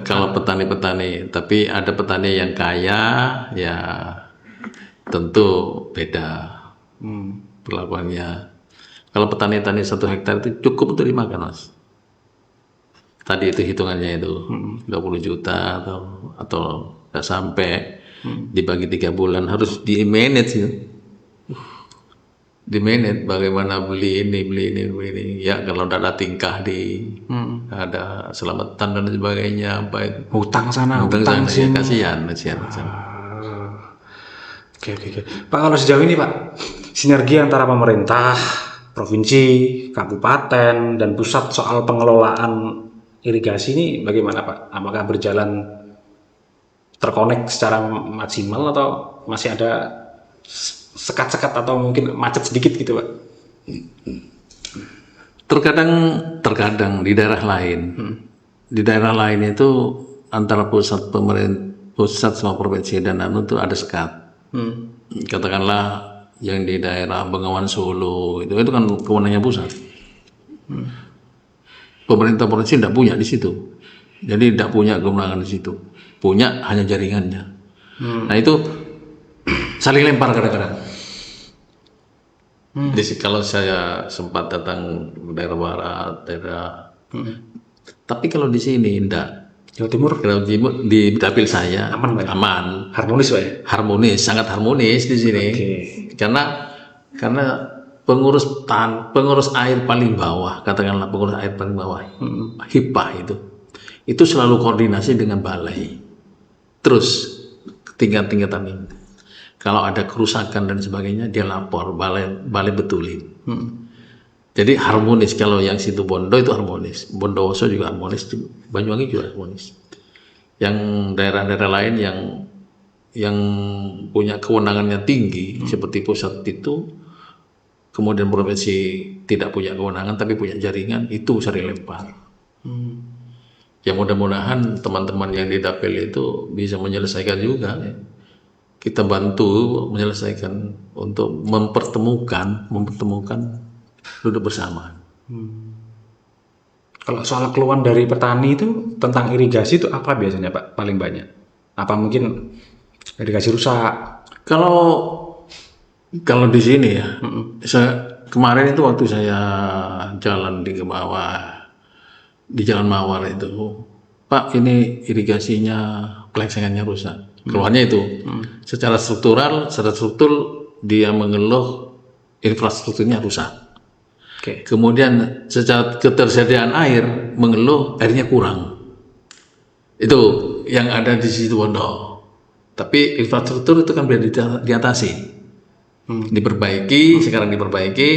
Kalau petani-petani, tapi ada petani yang kaya, ya tentu beda perlakuannya. Kalau petani-petani 1 hektar itu cukup untuk dimakan, Mas. Tadi itu hitungannya itu 20 juta atau nggak sampai, dibagi 3 bulan harus di manage itu. Di manage bagaimana beli ini. Ya kalau ada tingkah ada selamatan dan sebagainya, baik Hutang sana, hutang hutang sana, sini. ya, kasihan. Oke. Pak, kalau sejauh ini Pak, sinergi antara pemerintah, provinsi, kabupaten, dan pusat soal pengelolaan irigasi ini bagaimana Pak? Apakah berjalan terkonek secara maksimal atau masih ada sekat-sekat atau mungkin macet sedikit gitu Pak? Terkadang di daerah lain, di daerah lain itu antara pusat sama provinsi dan itu ada sekat. Katakanlah yang di daerah Bengawan Solo itu kan kewenangannya pusat. Pemerintah provinsi tidak punya di situ, jadi tidak punya kewenangan di situ, punya hanya jaringannya. Nah itu saling lempar kadang-kadang. Jadi kalau saya sempat datang daerah barat, tapi kalau di sini enggak. Jawa Timur Kalau di dapil saya aman, harmonis Pak ya? Harmonis, sangat harmonis di sini. Karena pengurus air paling bawah, katakanlah pengurus air paling bawah, HIPA itu selalu koordinasi dengan balai. Terus tingkat-tingkatan ini. Kalau ada kerusakan dan sebagainya, dia lapor, balai betulin. Jadi harmonis. Kalau yang situ Bondo itu harmonis, Bondowoso juga harmonis, Banyuwangi juga harmonis. Yang daerah-daerah lain yang punya kewenangannya tinggi, seperti pusat itu, kemudian provinsi tidak punya kewenangan tapi punya jaringan, itu sering lempar. Ya mudah-mudahan teman-teman yang di dapil itu bisa menyelesaikan juga. Ya. Kita bantu menyelesaikan untuk mempertemukan duduk bersama. Kalau soal keluhan dari petani itu tentang irigasi itu apa biasanya Pak paling banyak? Apa mungkin irigasi rusak? Kalau di sini ya, kemarin itu waktu saya jalan di bawah di Jalan Mawar itu, Pak ini irigasinya peleksengannya rusak. Keluarnya itu secara struktur dia mengeluh infrastrukturnya rusak. Kemudian secara ketersediaan air mengeluh airnya kurang. Itu yang ada di situ Bondo. Tapi infrastruktur itu kan bisa diatasi, sekarang diperbaiki,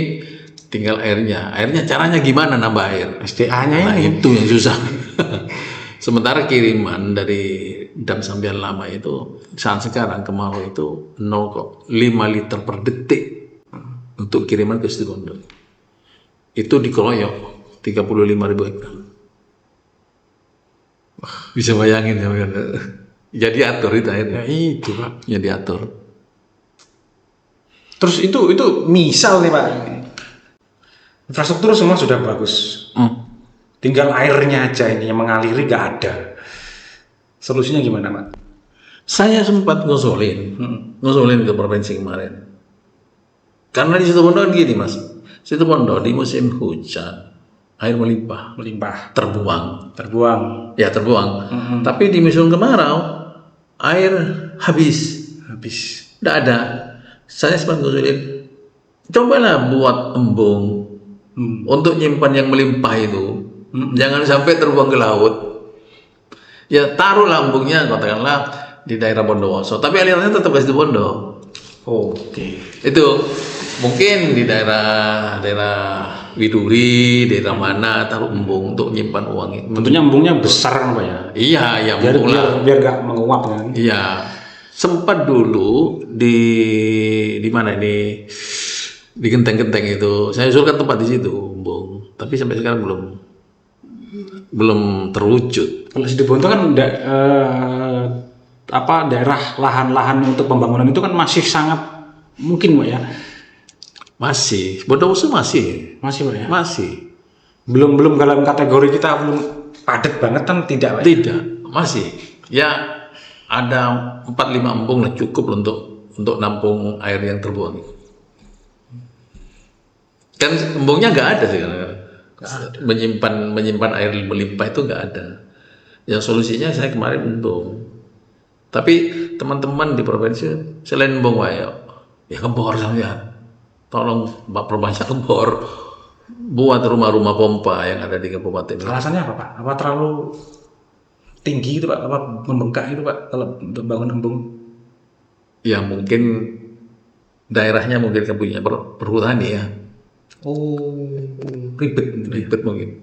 tinggal airnya. Caranya gimana nambah air? SDA-nya Nah, ini. itu yang susah. Sementara kiriman dari Dam Sambian Lama itu saat sekarang kemarau itu 0,5 liter per detik untuk kiriman ke Situbondo. Itu dikeroyok 35.000 hektar. Bisa bayangin ya, jadi atur itu akhirnya. Ya itu Pak. Ya diatur. Terus itu misal nih Pak, Infrastruktur semua sudah bagus. Tinggal airnya aja ini yang mengaliri nggak ada. Solusinya gimana, Pak? Saya sempat ngusulin ke provinsi kemarin. Karena di Situbondo kan gini Mas, Situbondo di musim hujan air melimpah, terbuang. Ya terbuang. Tapi di musim kemarau air habis. Tidak ada. Saya sempat ngusulin, cobalah buat embung untuk nyimpan yang melimpah itu. Jangan sampai terbuang ke laut. Ya taruhlah embungnya katakanlah di daerah Bondowoso, tapi alirannya tetap ke Situbondo. Oke. Itu mungkin di daerah Widuri, daerah mana taruh embung untuk nyimpan uang. Tentunya embungnya besar kan Pak ya? Iya, ya biar nggak menguap kan? Iya, sempat dulu di mana ini di genteng-genteng itu saya usulkan tempat di situ embung, tapi sampai sekarang belum terwujud. Kalau Situbondo kan daerah lahan-lahan untuk pembangunan itu kan masih sangat mungkin Pak ya? Masih, Bondowoso masih Pak ya? Masih. Belum dalam kategori kita belum padat banget kan tidak Pak? Tidak, masih. Ya ada 4-5 embung lah cukup untuk nampung air yang terbuang. Kan embungnya nggak ada sekarang. Menyimpan air melimpah itu nggak ada. Ya solusinya saya kemarin embung. Tapi teman-teman di provinsi selain embung ya kebor saja. Tolong Pak Perbanyak kebor, buat rumah-rumah pompa yang ada di kabupaten. Alasannya apa Pak? Apa terlalu tinggi itu Pak? Apa membengkak itu Pak kalau untuk bangun embung? Ya mungkin daerahnya mungkin kan punya perhutani ya. Ribet mungkin.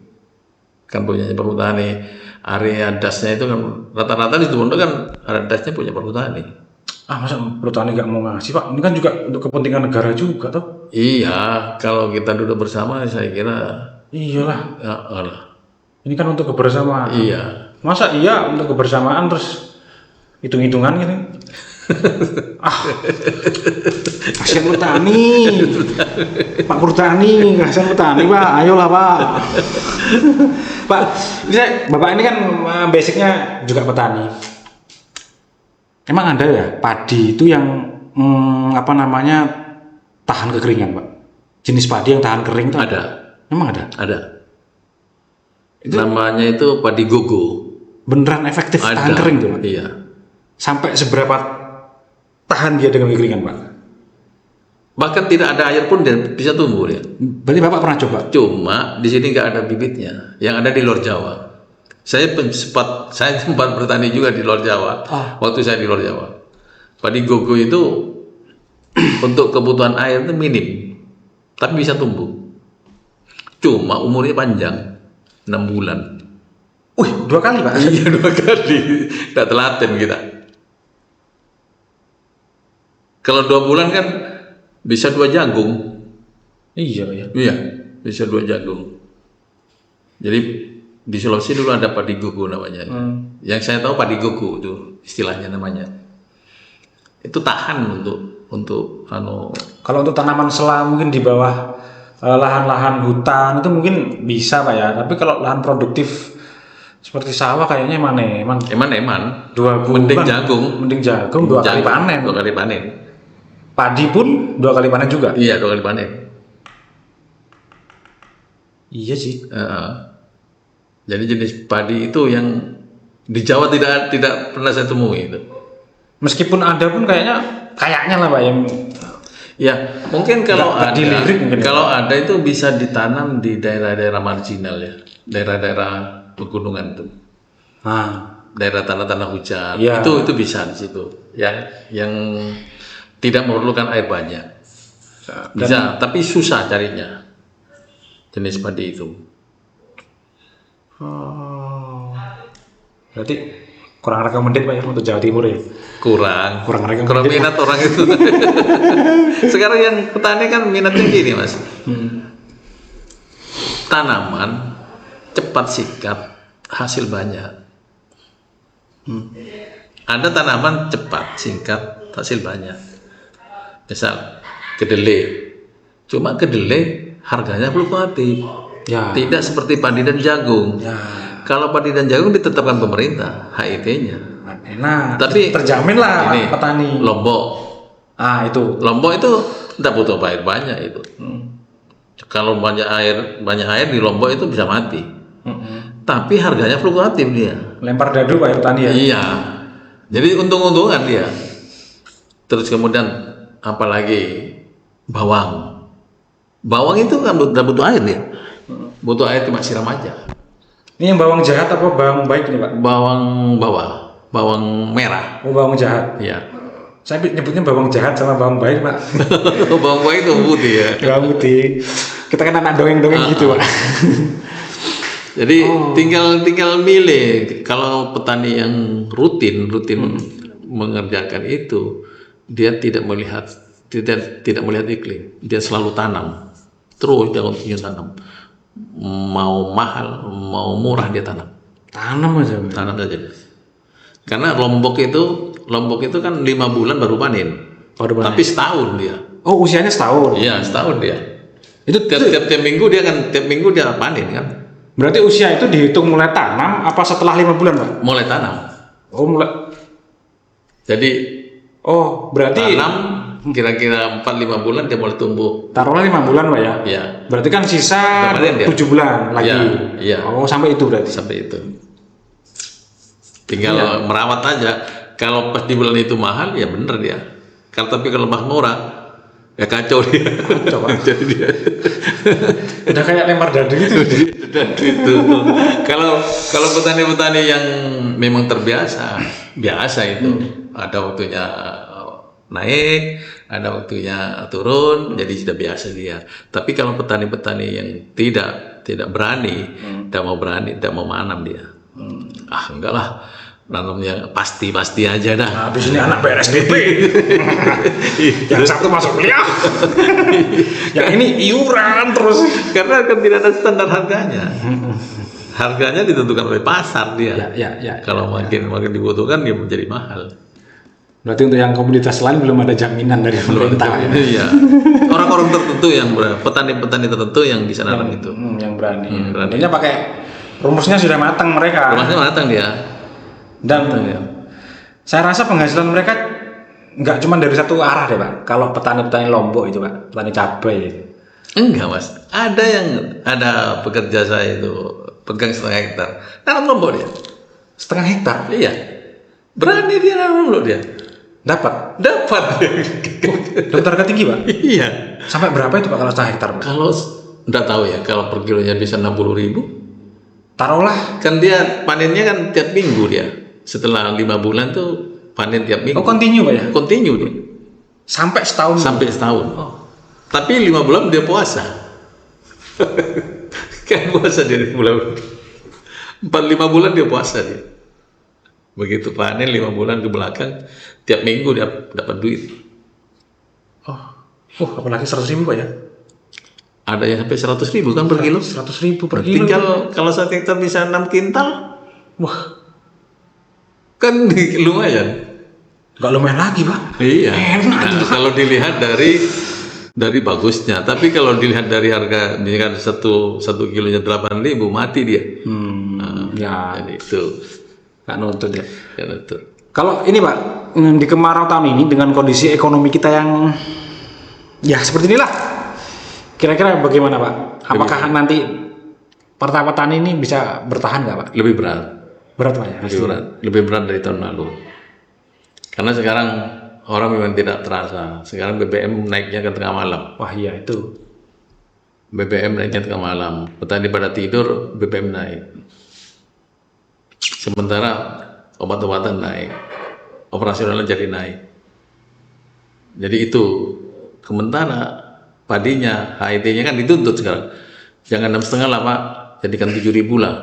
Kan punya perhutani. Area dasnya itu kan rata-rata di Situbondo kan area dasnya punya perhutani. Masa perhutani nggak mau ngasih Pak? Ini kan juga untuk kepentingan negara juga toh? Iya, kalau kita duduk bersama saya kira iyalah. Ya, ini kan untuk kebersamaan. Iya. Masa iya untuk kebersamaan terus hitung-hitungan gitu? Kasihan petani. Pak Perhutani, kasihan petani Pak. Ayolah Pak. Pak, Bapak ini kan basicnya juga petani. Emang ada ya padi itu yang tahan kekeringan Pak? Jenis padi yang tahan kering itu ada. Emang ada? Ada. Itu namanya itu padi gogo. Beneran efektif tahan kering tuh Pak? Iya. Sampai seberapa tahan dia dengan kekeringan Pak? Bahkan tidak ada air pun dia bisa tumbuh dia. Berarti Bapak pernah coba? Cuma di sini nggak ada bibitnya, yang ada di luar Jawa. Saya sempat bertani juga di luar Jawa. Waktu saya di luar Jawa, padi gogo itu untuk kebutuhan air itu minim, tapi bisa tumbuh. Cuma umurnya panjang, 6 bulan. 2 kali Pak? Iya 2 kali. Tidak telaten kita. Kalau 2 bulan kan bisa 2 jagung. Iya ya. Iya, bisa 2 jagung. Jadi di Sulawesi dulu ada padi gogo namanya. Yang saya tahu padi gogo itu istilahnya namanya. Itu tahan untuk Kalau untuk tanaman sela mungkin di bawah lahan-lahan hutan itu mungkin bisa Pak ya. Tapi kalau lahan produktif seperti sawah kayaknya eman. 2 bulan. Mending jagung 2 kali panen. 2 kali panen. Padi pun 2 kali panen juga. Iya 2 kali panen. Iya sih. Jadi jenis padi itu yang di Jawa tidak pernah saya temui itu. Meskipun ada pun kayaknya lah Pak yang ya mungkin kalau ada ya. itu bisa ditanam di daerah-daerah marginal ya, daerah-daerah pegunungan itu. Daerah tanah-tanah hujan. Ya. Itu bisa di situ. Yang tidak memerlukan air banyak. Bisa, tapi susah carinya. Jenis padi itu. Berarti kurang recommended Pak ya untuk Jawa Timur ya? Kurang recommended. Minat orang itu. Sekarang yang petani kan minatnya gini Mas. Tanaman cepat sikat, hasil banyak. Ada tanaman cepat singkat, hasil banyak. Misal kedelai. Cuma kedelai harganya fluktuatif. Ya. Tidak seperti padi dan jagung. Ya. Kalau padi dan jagung ditetapkan pemerintah HIT-nya. Enak. Tapi terjamin lah ini, petani. Lombok. Itu. Lombok itu tidak butuh air banyak itu. Kalau banyak air di Lombok itu bisa mati. Tapi harganya fluktuatif dia. Lempar dadu Pak ya petani ya. Iya. Jadi untung-untungan dia. Terus kemudian apalagi bawang. Bawang itu kan butuh air dia. Butuh air cuma siram aja. Ini yang bawang jahat apa bawang baik nih Pak? Bawang merah. Oh, bawang jahat. Iya. Saya nyebutnya bawang jahat sama bawang baik Pak. Bawang baik itu putih ya. Bawang putih. Kita kan anak dongeng-dongeng gitu Pak. Jadi tinggal milih. Kalau petani yang rutin mengerjakan itu, dia tidak melihat iklim. Dia selalu tanam. Terus dia continue tanam. Mau mahal, mau murah dia tanam. Tanam aja. Tanam saja. Karena Lombok itu kan 5 bulan baru panen. Tapi setahun dia. Oh, usianya setahun. Iya, setahun dia. Itu tiap minggu dia panen kan. Berarti usia itu dihitung mulai tanam apa setelah 5 bulan, Pak? Mulai tanam. Oh, mulai. Jadi berarti tanam kira-kira 4-5 bulan dia mulai tumbuh. Taruhlah 5 bulan, Pak ya. Iya. Berarti kan sisa 7 bulan lagi. Iya. Oh, sampai itu berarti. Sampai itu. Tinggal merawat aja. Kalau pas di bulan itu mahal ya bener dia. Tapi kalau pas murah ya kacau dia. Kacau, Pak. Jadi dia Udah kayak lempar dadu gitu. itu. Kalau petani-petani yang memang terbiasa, biasa itu. Ada waktunya naik, ada waktunya turun, jadi sudah biasa dia. Tapi kalau petani-petani yang tidak berani, tidak mau menanam dia. Enggak lah, nanamnya pasti aja dah. Habis ini anak PSBB. Yang satu masuk kuliah. Yang ini iuran terus. Karena kan tidak ada standar harganya. Harganya ditentukan oleh pasar dia. Ya. Kalau makin dibutuhkan dia menjadi mahal. Berarti untuk yang komunitas lain belum ada jaminan dari pemerintah. Iya. Orang-orang tertentu yang petani-petani tertentu yang bisa nanam itu. Yang berani. Intinya pakai rumusnya sudah matang mereka. Rumusnya matang dia. Dan saya rasa penghasilan mereka nggak cuma dari satu arah deh Pak. Kalau petani-petani Lombok itu Pak, petani cabai itu. Enggak Mas. Ada pekerja saya itu pegang 1,5 hektar. Nanam Lombok dia. 1,5 hektar? Iya. Berani dia nanam Lombok dia. Dapat. Dapat harga tinggi Pak? Iya. Sampai berapa itu Pak kalau 1,5 hektar Pak? Kalau enggak tahu ya, kalau per kilonya bisa 60.000. Taruhlah. Kan dia panennya kan tiap minggu dia. Setelah 5 bulan tuh panen tiap minggu. Oh, continue Pak ya? Continue dia. Sampai setahun? Sampai setahun. Tapi 5 bulan dia puasa. Kan puasa dia 5 bulan dia puasa dia. Begitu panen 5 bulan ke belakang, tiap minggu dia dapat duit. Apalagi 100.000 Pak ya? Ada yang sampai 100.000 kan per kilo. 100.000 per kilo. Tinggal kalau 1 hektar bisa 6 kintal, Wah, kan lumayan. nggak lumayan lagi Pak. Iya. Enak. Nah, kalau dilihat dari bagusnya, tapi kalau dilihat dari harga, misalkan satu kilonya 8.000 mati dia. Jadi itu. Nggak nuntut ya. Ya betul. Kalau ini Pak, di kemarau tahun ini dengan kondisi ekonomi kita yang ya seperti inilah, kira-kira bagaimana Pak? Apakah nanti petani ini bisa bertahan nggak Pak? Lebih berat. Berat Pak ya? Lebih berat dari tahun lalu. Karena sekarang orang memang tidak terasa. Sekarang BBM naiknya ke tengah malam. Wah iya itu. BBM naiknya tengah malam. Petani pada tidur, BBM naik. Sementara obat-obatan naik, operasionalnya jadi naik. Jadi itu, sementara padinya, HIT-nya kan dituntut sekarang. Jangan 6,5 lah Pak, jadikan 7.000 lah.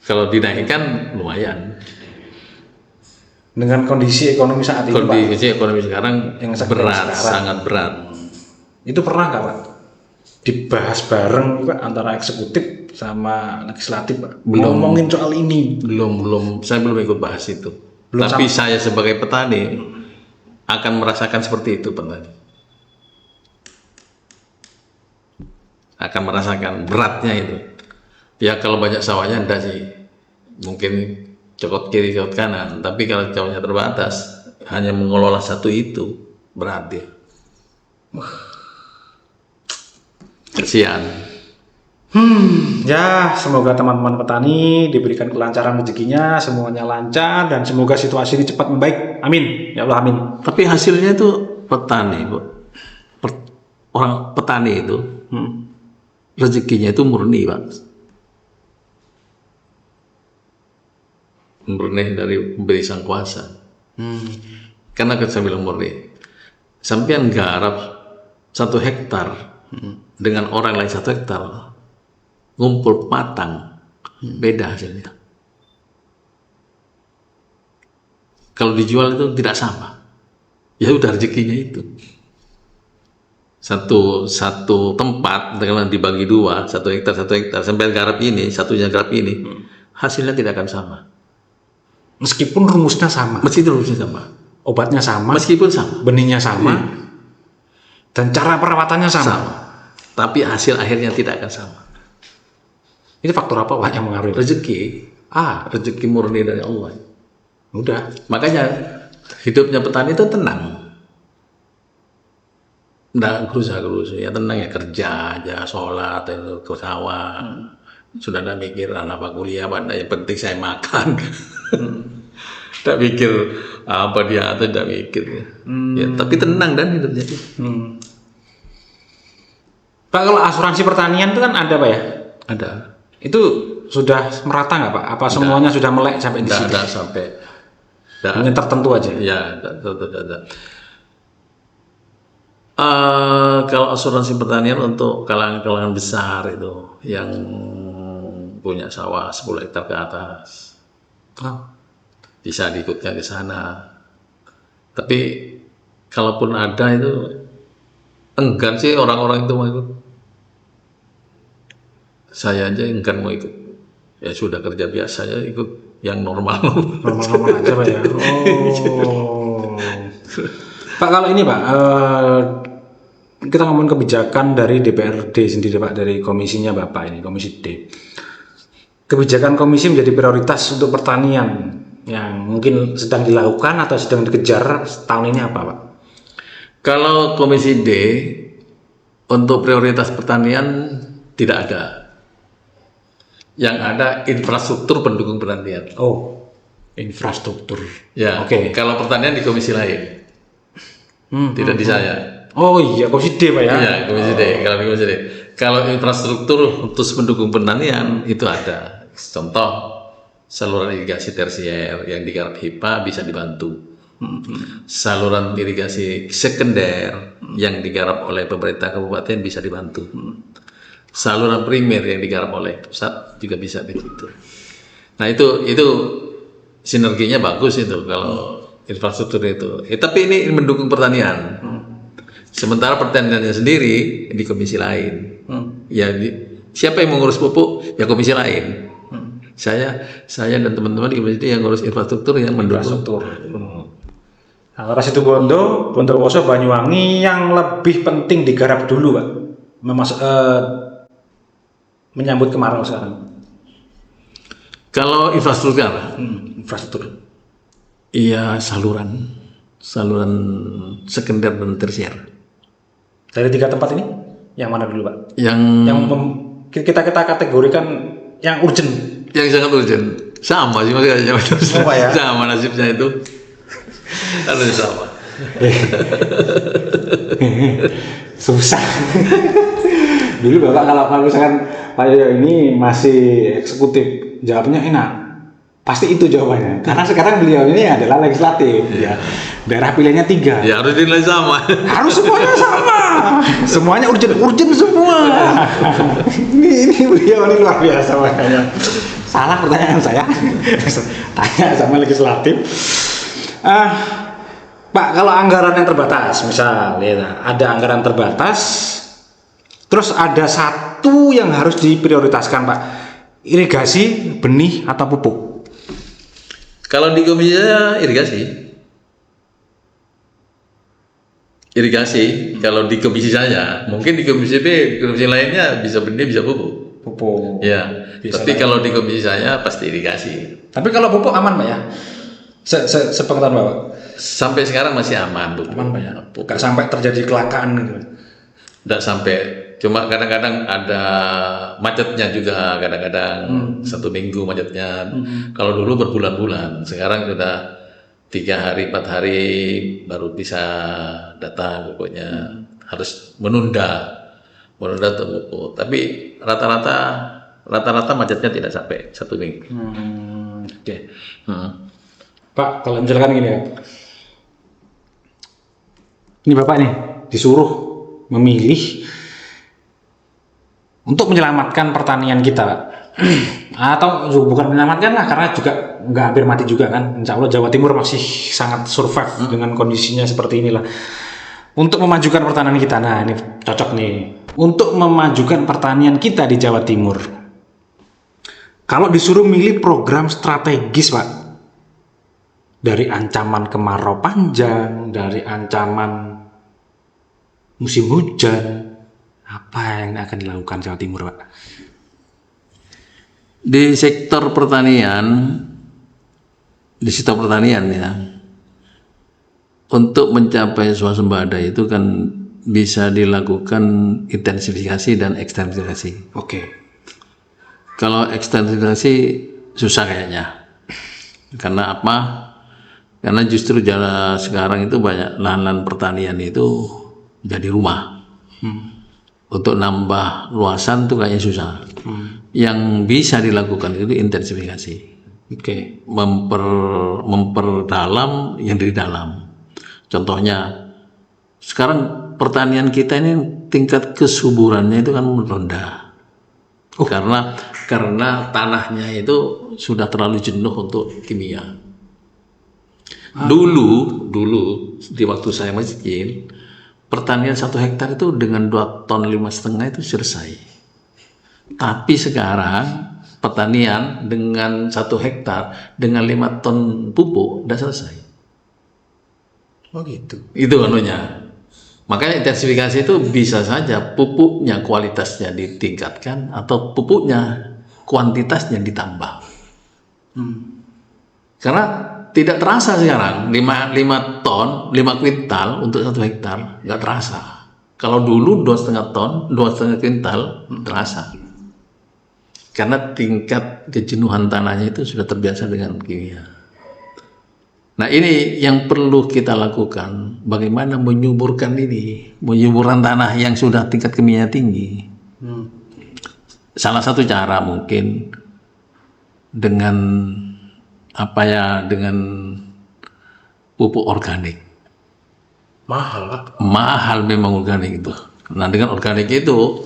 Kalau dinaikkan lumayan. Dengan kondisi ekonomi saat ini Kondisi Pak, ekonomi sekarang yang berat, sekarang. sangat berat. Itu pernah nggak Pak dibahas bareng Pak antara eksekutif sama legislatif Pak? Ngomongin soal ini? Belum, saya belum ikut bahas itu. Belum. Tapi saya sebagai petani akan merasakan seperti itu petani. akan merasakan beratnya itu. Ya kalau banyak sawahnya enggak sih, mungkin cokot kiri cokot kanan. Tapi kalau sawahnya terbatas, hanya mengelola satu itu berat dia. Kasihan. Ya, semoga teman-teman petani diberikan kelancaran rezekinya, semuanya lancar dan semoga situasi ini cepat membaik. Amin. Ya Allah, amin. Tapi hasilnya itu petani, Bu. Orang petani itu rezekinya itu murni, Pak. Murni dari pemberi sang kuasa. Karena saya bilang murni. Sampean garap 1 hektar dengan orang lain 1 hektar, ngumpul patang, beda hasilnya. Kalau dijual itu tidak sama. Ya udah rezekinya itu. Satu tempat dengan dibagi 2, 1 hektar 1 hektar, sampai garap ini, satunya garap ini, hasilnya tidak akan sama. Meskipun rumusnya sama, Meskipun rumusnya sama, obatnya sama, meskipun sama, benihnya sama, dan cara perawatannya sama. tapi hasil akhirnya tidak akan sama. Itu faktor apa Pak yang mengaruhi? Rezeki, rezeki murni dari Allah. Udah. Makanya hidupnya petani itu tenang. Nggak gerusa-gerusu, ya tenang ya, kerja aja, sholat, itu ke sawah. Sudah ada mikir anak kuliah, pada yang penting saya makan. Tak mikir apa dia atau tidak mikir. Ya, tapi tenang dan hidupnya. Pak, kalau asuransi pertanian itu kan ada Pak ya? Ada. Itu sudah merata nggak Pak? Apa semuanya sudah melek sampai di Tidak situ? ada sampai. Hanya tertentu aja? Ya, ada. Kalau asuransi pertanian untuk kalangan-kalangan besar itu yang punya sawah 10 hektar ke atas, bisa diikutnya ke sana. Tapi kalaupun ada itu enggan sih orang-orang itu mau ikut. Saya aja enggan mau ikut. Ya sudah kerja biasa ya, ikut yang normal. Normal-normal aja Pak ya? Oh. Pak, kalau ini Pak, kita ngomong kebijakan dari DPRD sendiri Pak, dari komisinya Bapak ini, Komisi D. Kebijakan komisi menjadi prioritas untuk pertanian yang mungkin sedang dilakukan atau sedang dikejar tahun ini apa Pak? Kalau Komisi D untuk prioritas pertanian tidak ada. Yang ada infrastruktur pendukung pertanian. Oh, infrastruktur. Ya, Oke. Kalau pertanian di komisi lain, tidak di saya. Oh iya, Komisi D Pak ya? Iya, Komisi D. Kalau di Komisi D. Kalau infrastruktur untuk pendukung pertanian itu ada. Contoh, saluran irigasi tersier yang digarap HIPA bisa dibantu. Saluran irigasi sekunder yang digarap oleh pemerintah kabupaten bisa dibantu. Saluran primer yang digarap oleh pusat juga bisa begitu. Nah itu sinerginya bagus itu kalau infrastruktur itu. Tapi ini mendukung pertanian. Sementara pertaniannya sendiri di komisi lain. Ya siapa yang mengurus pupuk? Ya komisi lain. Saya dan teman-teman di komisi yang ngurus infrastruktur yang mendukung. Infrastruktur. Nah, kalau Situbondo, Bondowoso, Banyuwangi yang lebih penting digarap dulu Pak. Menyambut kemarau sekarang. Kalau infrastruktur, Infrastruktur. iya saluran sekunder dan tersier. Dari 3 tempat ini, yang mana dulu Pak? Yang Kita kategorikan yang urgent. sangat urgent. Sama sih makanya Apa ya? sama nasibnya itu. Harus sama. Susah. Dulu Bapak kalau misalkan Pak Yoyo ini masih eksekutif, jawabnya enak. Pasti itu jawabannya. Karena sekarang beliau ini adalah legislatif. Ya. Daerah pilihannya 3. Ya harus dinilai sama. Harus semuanya sama. Semuanya urgent semua. ini beliau ini luar biasa makanya. Salah pertanyaan saya. Tanya sama legislatif. Pak, kalau anggaran yang terbatas, misal ya, ada anggaran terbatas, terus ada satu yang harus diprioritaskan Pak, irigasi, benih atau pupuk. Kalau di komisi irigasi, irigasi. Kalau di komisi saya, mungkin di komisi B, komisi lainnya bisa benih, bisa pupuk. Pupuk. Ya, tapi kalau di komisi saya pasti irigasi. Tapi kalau pupuk aman Pak ya? Sepengetahuan Bapak? Sampai sekarang masih aman pupuk. Aman Pak ya? Gak sampai terjadi kecelakaan gitu? Tidak sampai, cuma kadang-kadang ada macetnya juga, kadang-kadang 1 minggu macetnya. Kalau dulu berbulan-bulan, sekarang sudah 3 hari, 4 hari baru bisa datang pokoknya. Harus menunda untuk. Tapi rata-rata macetnya tidak sampai 1 minggu. Oke. Pak, kalau misalkan gini ya, ini Bapak nih disuruh memilih untuk menyelamatkan pertanian kita, Pak. Atau bukan menyelamatkan lah, karena juga nggak hampir mati juga kan. Insya Allah Jawa Timur masih sangat survive dengan kondisinya seperti inilah. Untuk memajukan pertanian kita, nah ini cocok nih. Untuk memajukan pertanian kita di Jawa Timur, kalau disuruh milih program strategis Pak, dari ancaman kemarau panjang, dari ancaman musim hujan, apa yang akan dilakukan Jawa Timur Pak? Di sektor pertanian ya, untuk mencapai swasembada itu kan bisa dilakukan intensifikasi dan ekstensifikasi. Oke. Kalau ekstensifikasi susah kayaknya. Karena apa? Karena justru sekarang itu banyak lahan-lahan pertanian itu jadi rumah. Untuk nambah luasan tuh kayaknya susah. Yang bisa dilakukan itu intensifikasi. Oke. Memperdalam yang di dalam. Contohnya, sekarang pertanian kita ini tingkat kesuburannya itu kan rendah. Karena tanahnya itu sudah terlalu jenuh untuk kimia. Dulu di waktu saya masih kecil, pertanian 1 hektar itu dengan 2,5 ton itu selesai. Tapi sekarang pertanian dengan 1 hektar dengan 5 ton pupuk udah selesai. Oh gitu. Itu anunya. Makanya intensifikasi itu bisa saja pupuknya kualitasnya ditingkatkan atau pupuknya kuantitasnya ditambah. Karena tidak terasa sekarang 5 ton, 5 kuintal untuk 1 hektar nggak terasa. Kalau dulu 2,5 ton, 2,5 kuintal terasa. Karena tingkat kejenuhan tanahnya itu sudah terbiasa dengan kimia. Nah ini yang perlu kita lakukan, bagaimana menyuburkan tanah yang sudah tingkat kimia tinggi. Salah satu cara mungkin dengan dengan pupuk organik. Mahal Pak. Mahal memang organik itu. Nah dengan organik itu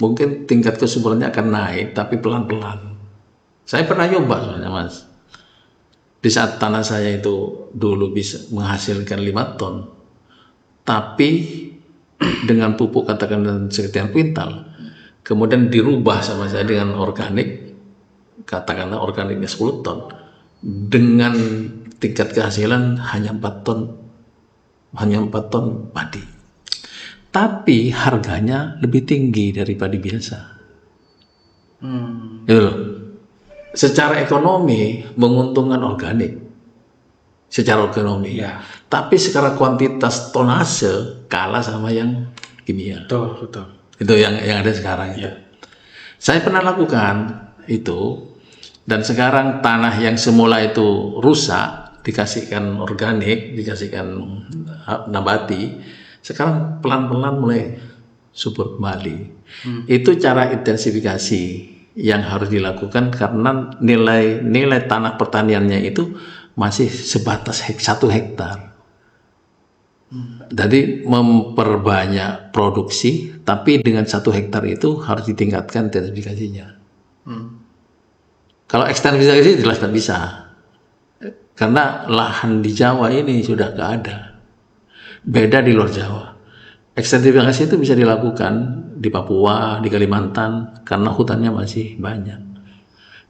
mungkin tingkat kesuburannya akan naik, tapi pelan-pelan. Saya pernah nyoba soalnya Mas. Di saat tanah saya itu dulu bisa menghasilkan 5 ton, tapi dengan pupuk katakan sekian kuintal, kemudian dirubah sama saya dengan organik, katakanlah organiknya 10 ton, dengan tingkat kehasilan hanya 4 ton padi. Tapi harganya lebih tinggi dari padi biasa. Gitu loh. Secara ekonomi menguntungkan organik, secara ekonomi. Ya. Tapi secara kuantitas tonase kalah sama yang kimia. Betul. Itu yang ada sekarang itu. Saya pernah lakukan itu, dan sekarang tanah yang semula itu rusak dikasihkan organik, dikasihkan nabati, sekarang pelan-pelan mulai subur kembali. Itu cara intensifikasi yang harus dilakukan karena nilai tanah pertaniannya itu masih sebatas 1 hektar. Jadi memperbanyak produksi, tapi dengan 1 hektar itu harus ditingkatkan intensifikasinya. Kalau ekstensifikasi jelas tidak bisa, karena lahan di Jawa ini sudah nggak ada. Beda di luar Jawa. Ekstensifikasi itu bisa dilakukan di Papua, di Kalimantan, karena hutannya masih banyak.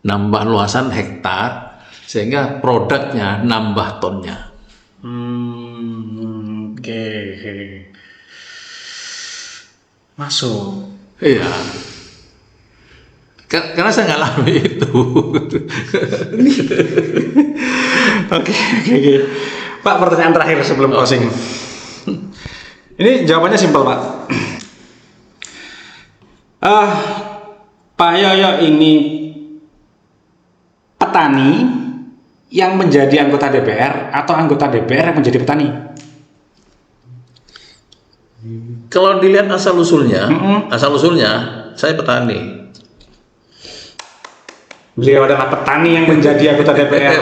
Nambah luasan hektar, sehingga produknya nambah tonnya. Oke. Masuk. Iya. Karena saya ngalami itu. Oke. Pak, pertanyaan terakhir sebelum closing. Ini jawabannya simpel, Pak. Pak Yoyo ini petani yang menjadi anggota DPR atau anggota DPR yang menjadi petani? Kalau dilihat asal usulnya saya petani. Beliau adalah petani yang menjadi anggota DPR.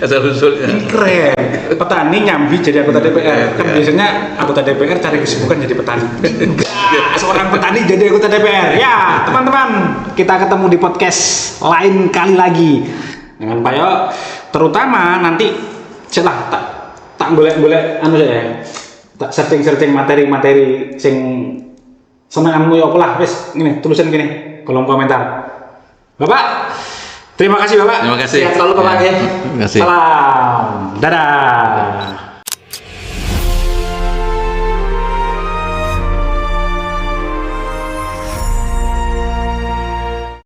Asal usulnya. Ini keren. Petani nyambi jadi anggota DPR. Kan biasanya anggota DPR cari kesibukan jadi petani. Enggak, seorang petani jadi anggota DPR. Ya, teman-teman, kita ketemu di podcast lain kali lagi dengan Pak Yo. Terutama nanti celah tak golek-golek anu ya. Tak searching materi-materi sing semangatmu ya apa lah, wis ngene, tulisan gini, kolom komentar. Bapak, terima kasih Bapak. Terima kasih. Sehat selalu Bapak ya. Terima kasih. Salam. Dadah.